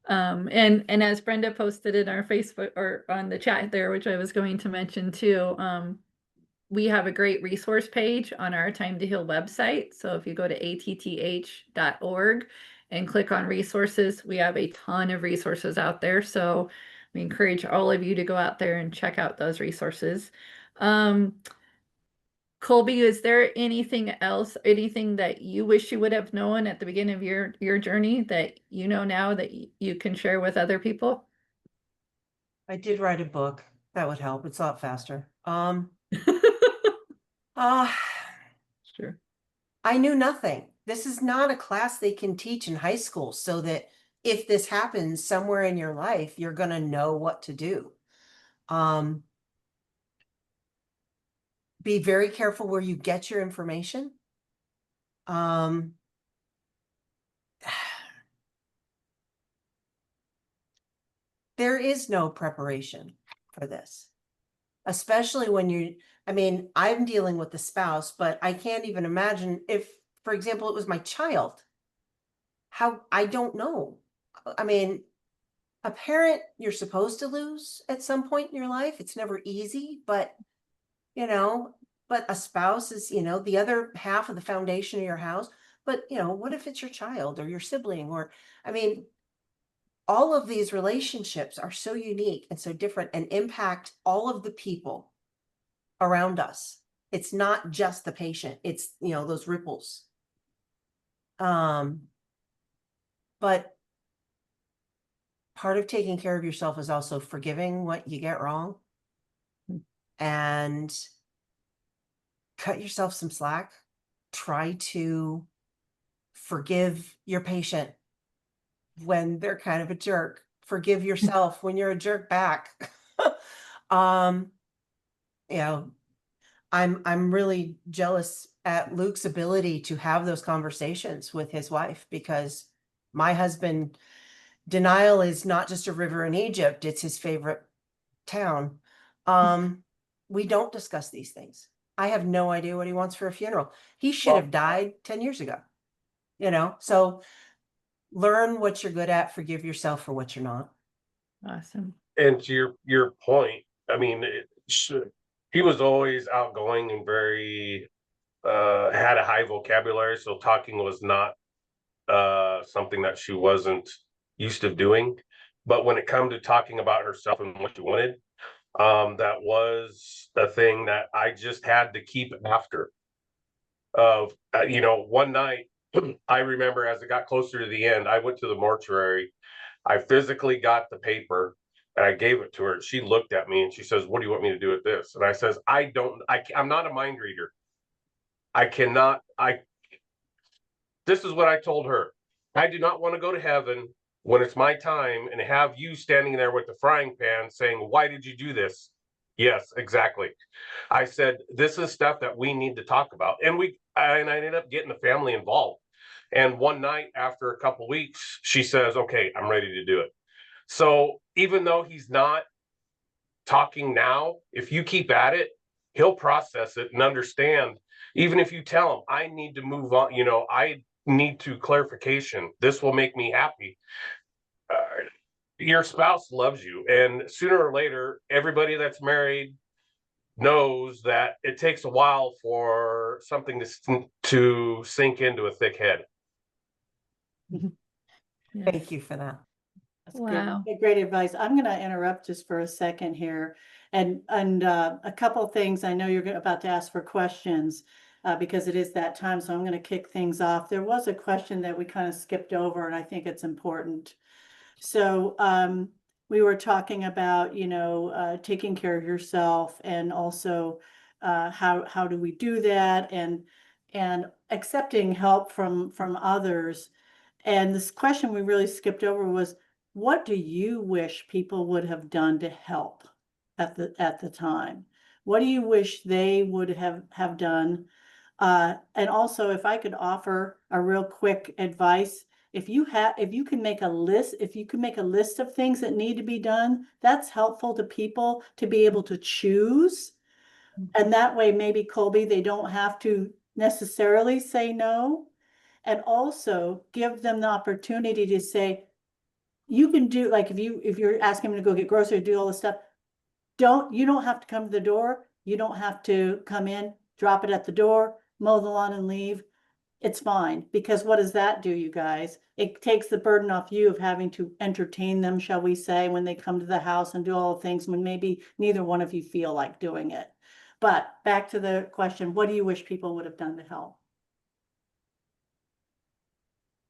And as Brenda posted in our Facebook or on the chat there, which I was going to mention too, we have a great resource page on our Time to Heal website. So if you go to atth.org and click on resources, we have a ton of resources out there. So we encourage all of you to go out there and check out those resources. Colby, is there anything else, anything that you wish you would have known at the beginning of your journey that you know now that you can share with other people? I did write a book. That would help. It's a lot faster. Uh, Sure. I knew nothing. This is not a class they can teach in high school, so that if this happens somewhere in your life, you're going to know what to do. Be very careful where you get your information. There is no preparation for this, especially when I'm dealing with the spouse, but I can't even imagine if, for example, it was my child. I don't know. I mean, a parent you're supposed to lose at some point in your life. It's never easy, but a spouse is, the other half of the foundation of your house. But, what if it's your child or your sibling all of these relationships are so unique and so different and impact all of the people around us. It's not just the patient, it's, those ripples. But part of taking care of yourself is also forgiving what you get wrong and cut yourself some slack. Try to forgive your patient when they're kind of a jerk. Forgive yourself when you're a jerk back. I'm really jealous at Luke's ability to have those conversations with his wife, because my husband, denial is not just a river in Egypt, it's his favorite town, we don't discuss these things. I have no idea what he wants for a funeral. He should Well- have died 10 years ago, so learn what you're good at, forgive yourself for what you're not. Awesome. And to your point, I mean, he was always outgoing and very had a high vocabulary, so talking was not something that she wasn't used to doing. But when it come to talking about herself and what she wanted, that was a thing that I just had to keep after. Of one night, I remember as it got closer to the end, I went to the mortuary. I physically got the paper and I gave it to her. She looked at me and she says, "What do you want me to do with this?" And I says, I'm not a mind reader. This is what I told her. I do not want to go to heaven when it's my time and have you standing there with the frying pan saying, "Why did you do this?" Yes, exactly. I said, this is stuff that we need to talk about. And I ended up getting the family involved. And one night after a couple weeks, she says, "Okay, I'm ready to do it." So even though he's not talking now, if you keep at it, he'll process it and understand. Even if you tell him, "I need to move on, I need to clarification. This will make me happy." Your spouse loves you. And sooner or later, everybody that's married knows that it takes a while for something to sink into a thick head. Yes. Thank you for that. That's Wow. great advice. I'm going to interrupt just for a second here. And a couple of things. I know you're about to ask for questions because it is that time. So I'm going to kick things off. There was a question that we kind of skipped over, and I think it's important. So we were talking about, taking care of yourself, and also how do we do that, and accepting help from others. And this question we really skipped over was, what do you wish people would have done to help at the time? What do you wish they would have done? And also, if I could offer a real quick advice, if you can make a list of things that need to be done, that's helpful to people to be able to choose. And that way, maybe, Colby, they don't have to necessarily say no. And also give them the opportunity to say, you can do, like, if you're asking them to go get groceries, do all this stuff, you don't have to come to the door. You don't have to come in, drop it at the door, mow the lawn and leave. It's fine, because what does that do, you guys? It takes the burden off you of having to entertain them, shall we say, when they come to the house and do all the things when maybe neither one of you feel like doing it. But back to the question, what do you wish people would have done to help?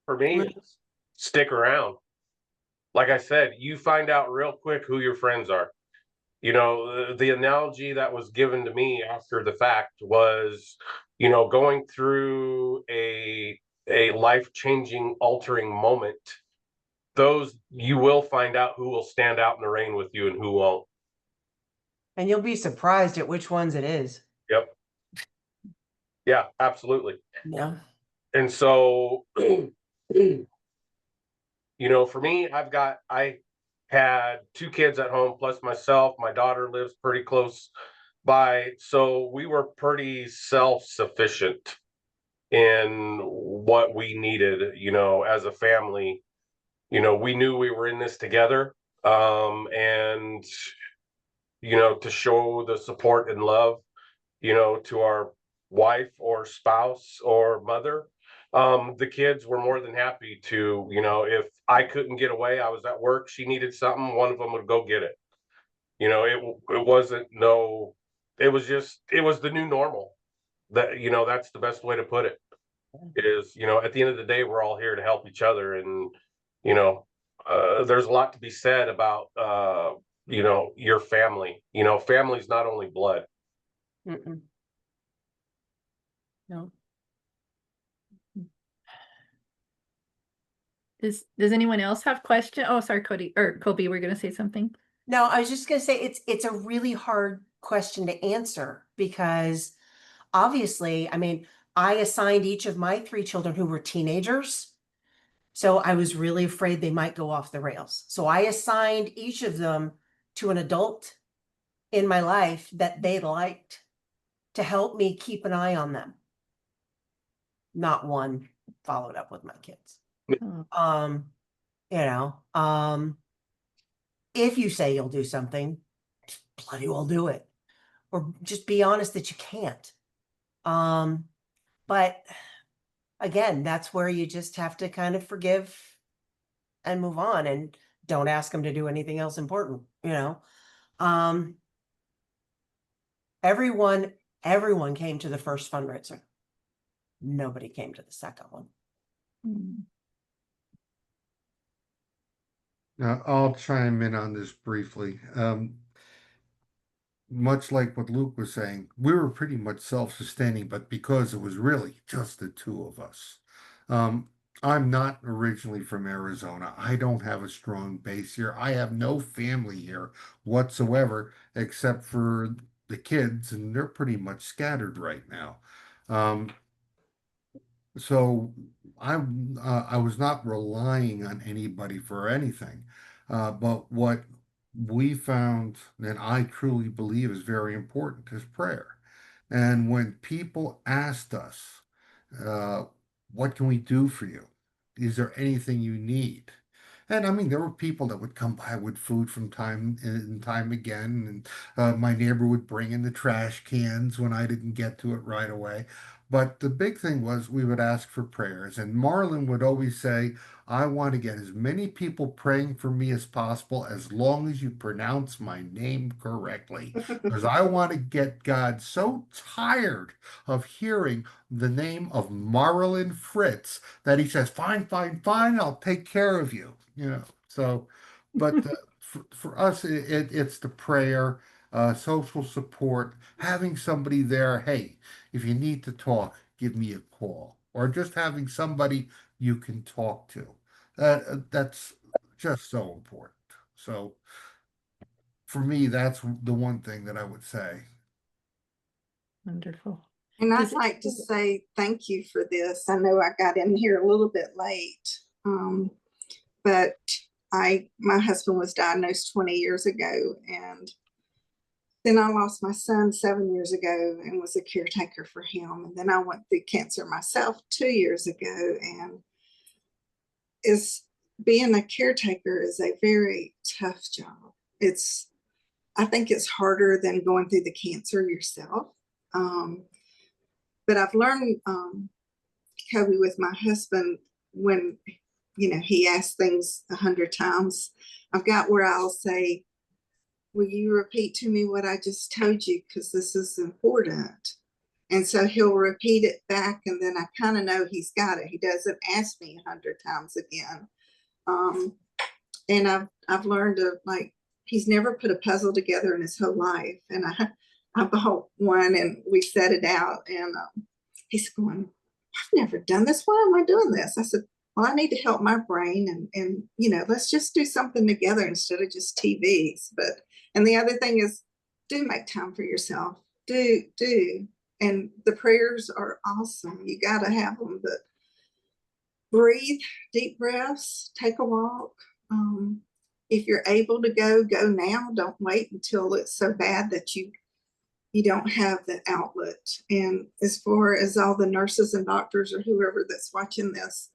For me, it's stick around. Like I said, you find out real quick who your friends are. The analogy that was given to me after the fact was, going through a life-changing, altering moment. You will find out who will stand out in the rain with you and who won't. And you'll be surprised at which ones it is. Yep. Yeah, absolutely. Yeah. And so, for me, I had 2 kids at home plus myself. My daughter lives pretty close by. So we were pretty self-sufficient in what we needed, as a family. We knew we were in this together. And, to show the support and love, to our wife or spouse or mother. The kids were more than happy to, if I couldn't get away, I was at work, she needed something, one of them would go get it. It wasn't it was the new normal. That's the best way to put it. Is, at the end of the day, we're all here to help each other. And, there's a lot to be said about, your family. Family's not only blood. Mm-mm. No. Does anyone else have question? Oh, sorry, Cody or Colby, we're going to say something. No, I was just going to say it's a really hard question to answer because obviously, I mean, I assigned each of my 3 children who were teenagers. So I was really afraid they might go off the rails. So I assigned each of them to an adult in my life that they liked to help me keep an eye on them. Not one followed up with my kids. Oh, You know, if you say you'll do something, just bloody well do it. Or just be honest that you can't. But again, that's where you just have to kind of forgive and move on and don't ask them to do anything else important, you know. Everyone came to the first fundraiser. Nobody came to the second one. mm, Now, I'll chime in on this briefly. Much like what Luke was saying, we were pretty much self-sustaining, but because it was really just the two of us. I'm not originally from Arizona. I don't have a strong base here. I have no family here whatsoever, except for the kids, and they're pretty much scattered right now. Um, so I was not relying on anybody for anything. But what we found, and I truly believe is very important, is prayer. And when people asked us, uh, what can we do for you? Is there anything you need? And I mean, there were people that would come by with food from time and time again, and my neighbor would bring in the trash cans when I didn't get to it right away. But the big thing was we would ask for prayers, and Marlon would always say, I want to get as many people praying for me as possible as long as you pronounce my name correctly. Because I want to get God so tired of hearing the name of Marlon Fritz that he says, fine, fine, fine, I'll take care of you. You know, so, but for us, it's the prayer, social support, having somebody there. Hey, if you need to talk, give me a call, or just having somebody you can talk to. That's just so important. So for me, that's the one thing that I would say. wonderful. And Does I'd like to say thank you for this. I know I got in here a little bit late, but my husband was diagnosed 20 years ago, and then I lost my son 7 years ago and was a caretaker for him. And then I went through cancer myself 2 years ago, and being a caretaker is a very tough job. I think it's harder than going through the cancer yourself. But I've learned, Kobe, with my husband, when, he asks things 100 times, I've got where I'll say, will you repeat to me what I just told you? Because this is important. And so he'll repeat it back, and then I kind of know he's got it. He doesn't ask me 100 times again. And I've learned to, like, he's never put a puzzle together in his whole life. And I bought one, and we set it out, and he's going, I've never done this. Why am I doing this? I said, well, I need to help my brain, and let's just do something together instead of just TVs. And the other thing is, do make time for yourself. Do. And the prayers are awesome. You got to have them, but breathe, deep breaths, take a walk. If you're able to go now. Don't wait until it's so bad that you don't have the outlet. And as far as all the nurses and doctors or whoever that's watching this,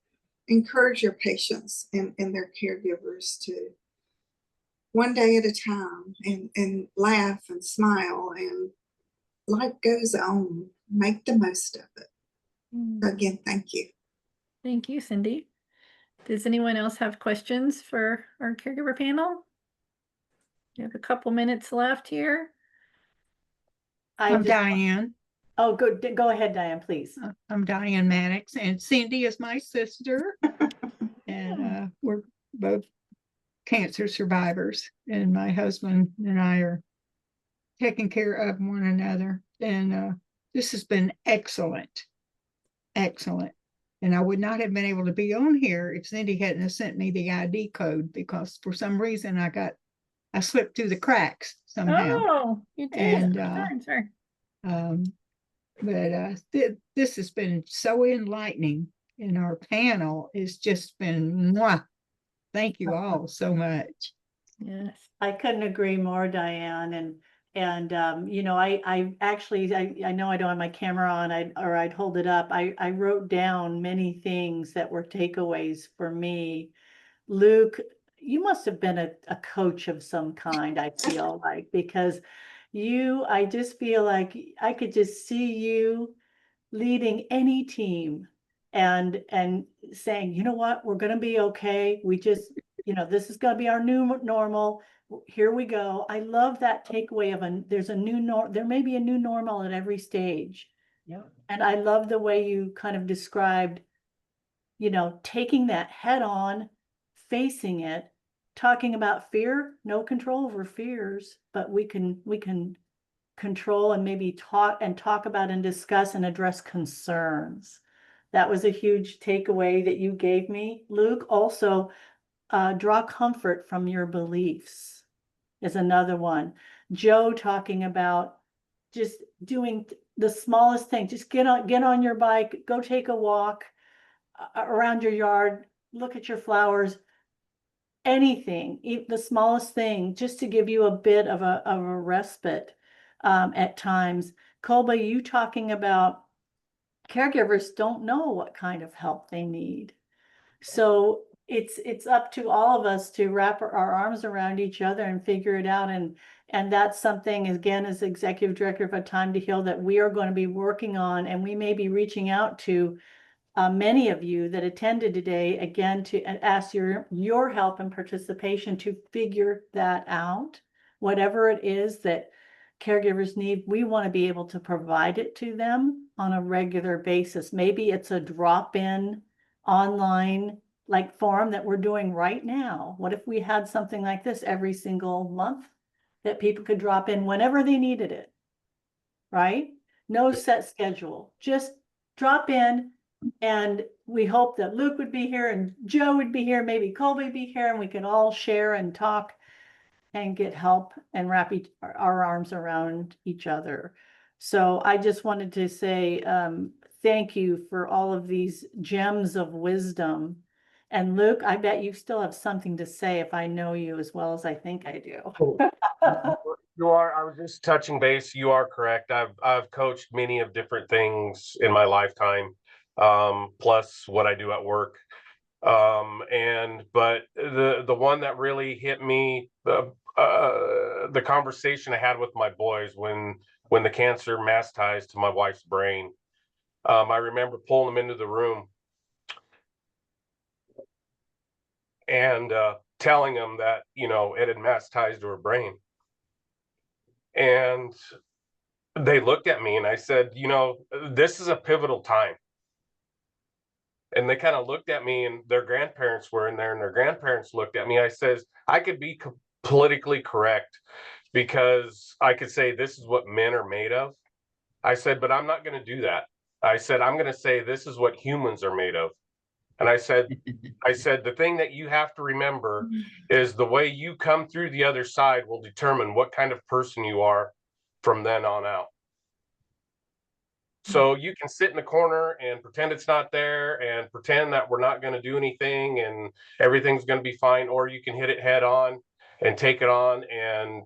encourage your patients and their caregivers to one day at a time, and laugh and smile, and life goes on. Make the most of it. Again, thank you. Thank you, Cindy. Does anyone else have questions for our caregiver panel? We have a couple minutes left here. I'm Diane. Oh, good. Go ahead, Diane, please. I'm Diane Mannix, and Cindy is my sister. And we're both cancer survivors, and my husband and I are taking care of one another. And this has been excellent. And I would not have been able to be on here if Cindy hadn't have sent me the ID code, because for some reason I slipped through the cracks somehow. Oh, you did. And sorry. This has been so enlightening, and our panel has just been mwah. Thank you all so much. Yes. I couldn't agree more, Diane. And And, I actually, I know I don't have my camera on, I'd hold it up. I wrote down many things that were takeaways for me. Luke, you must have been a coach of some kind, I feel like, because I just feel like I could just see you leading any team and saying, you know what, we're gonna be okay. We just, this is gonna be our new normal. Here we go. I love that takeaway of there may be a new normal at every stage. Yeah. And I love the way you kind of described, taking that head on, facing it, talking about fear, no control over fears, but we can control and maybe talk about and discuss and address concerns. That was a huge takeaway that you gave me. Luke, also draw comfort from your beliefs is another one. Joe talking about just doing the smallest thing. Just get on your bike, go take a walk around your yard, look at your flowers, anything, the smallest thing, just to give you a bit of a respite at times. Colby, you talking about caregivers don't know what kind of help they need. So it's up to all of us to wrap our arms around each other and figure it out. And that's something, again, as executive director of A Time to Heal, that we are going to be working on, and we may be reaching out to many of you that attended today, again, to ask your help and participation to figure that out. Whatever it is that caregivers need, we want to be able to provide it to them on a regular basis. Maybe it's a drop-in online like forum that we're doing right now. What if we had something like this every single month that people could drop in whenever they needed it, right? No set schedule, just drop in. And we hope that Luke would be here and Joe would be here, maybe Colby be here, and we could all share and talk and get help and wrap our arms around each other. So I just wanted to say thank you for all of these gems of wisdom. And Luke, I bet you still have something to say if I know you as well as I think I do. You are. I was just touching base. You are correct. I've coached many of different things in my lifetime, plus what I do at work. But the one that really hit me, the conversation I had with my boys when the cancer metastasized to my wife's brain. I remember pulling them into the room and telling them that it had metastasized to her brain. And they looked at me and I said, this is a pivotal time. And they kind of looked at me, and their grandparents were in there, and their grandparents looked at me. I says, I could be politically correct because I could say this is what men are made of. I said, but I'm not going to do that. I said, I'm going to say this is what humans are made of. And I said, the thing that you have to remember is the way you come through the other side will determine what kind of person you are from then on out. So you can sit in the corner and pretend it's not there and pretend that we're not going to do anything and everything's going to be fine, or you can hit it head on and take it on and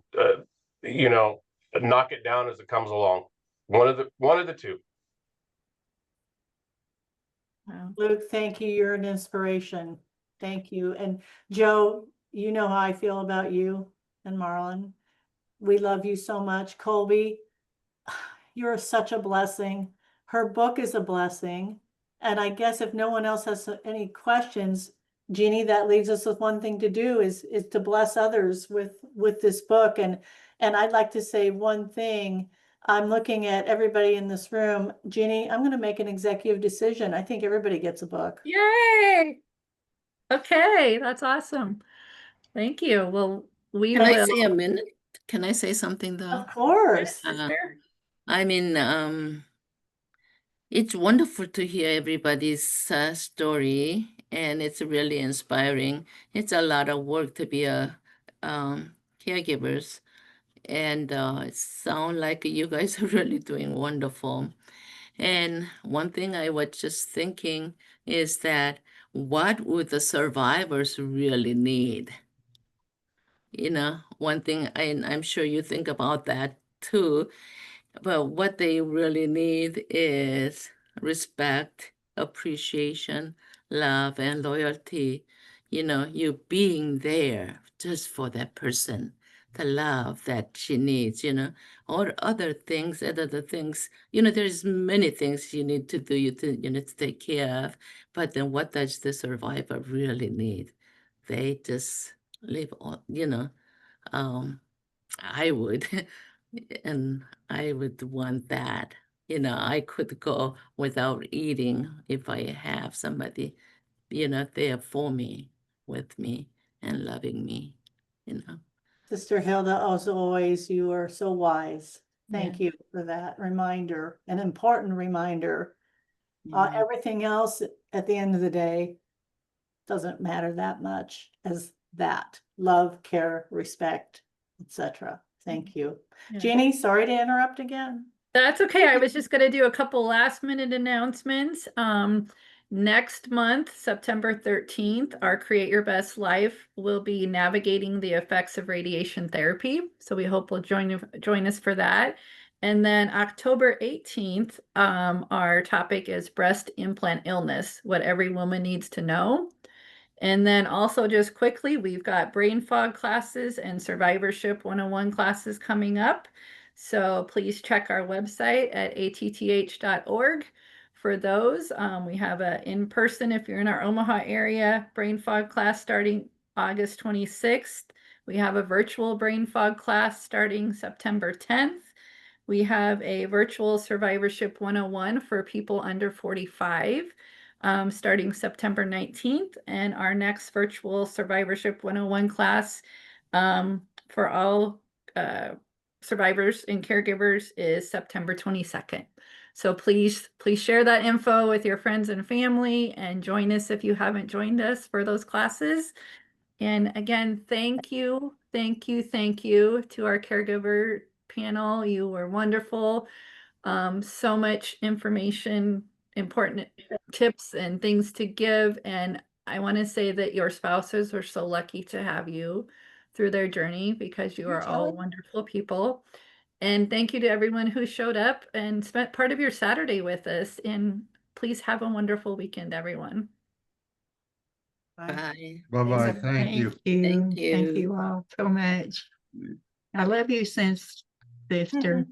knock it down as it comes along. One of the two. Wow. Luke, thank you. You're an inspiration. Thank you. And Joe, you know how I feel about you and Marlon. We love you so much. Colby, you're such a blessing. Her book is a blessing. And I guess if no one else has any questions, Jeannie, that leaves us with one thing to do is to bless others with this book. And I'd like to say one thing. I'm looking at everybody in this room. Jeannie, I'm going to make an executive decision. I think everybody gets a book. Yay! Okay, that's awesome. Thank you. Well, we Can I will. say a minute? Can I say something though? Of course. I mean, it's wonderful to hear everybody's story, and it's really inspiring. It's a lot of work to be a caregivers, and it sounds like you guys are really doing wonderful. And one thing I was just thinking is that what would the survivors really need? one thing, and I'm sure you think about that too, but what they really need is respect, appreciation, love, and loyalty. You being there just for that person, the love that she needs, or other things, other things, there's many things you need to do, you need to take care of. But then what does the survivor really need? They just live on, I would, and I would want that. I could go without eating if I have somebody, there for me, with me, and loving me. Sister Hilda, as always, you are so wise. Thank Yeah. you for that reminder, an important reminder. Yeah. Everything else at the end of the day doesn't matter that much as that. Love, care, respect, etc. Thank you. Yeah. Jeannie, sorry to interrupt again. That's okay. I was just going to do a couple last minute announcements. Next month, September 13th, our Create Your Best Life will be navigating the effects of radiation therapy. So we hope you'll join us for that. And then October 18th, our topic is breast implant illness, what every woman needs to know. And then also just quickly, we've got brain fog classes and survivorship 101 classes coming up. So please check our website at atth.org for those. We have a in-person, if you're in our Omaha area, brain fog class starting August 26th. We have a virtual brain fog class starting September 10th. We have a virtual survivorship 101 for people under 45. Starting September 19th, and our next virtual survivorship 101 class for all survivors and caregivers is September 22nd. So please share that info with your friends and family and join us if you haven't joined us for those classes. And again, thank you to our caregiver panel. You were wonderful. So much information, important tips and things to give. And I want to say that your spouses were so lucky to have you through their journey because you are all wonderful people. And thank you to everyone who showed up and spent part of your Saturday with us. And please have a wonderful weekend, everyone. Bye. Bye-bye. Thank you. Thank Thank you. you all so much. I love you, sister.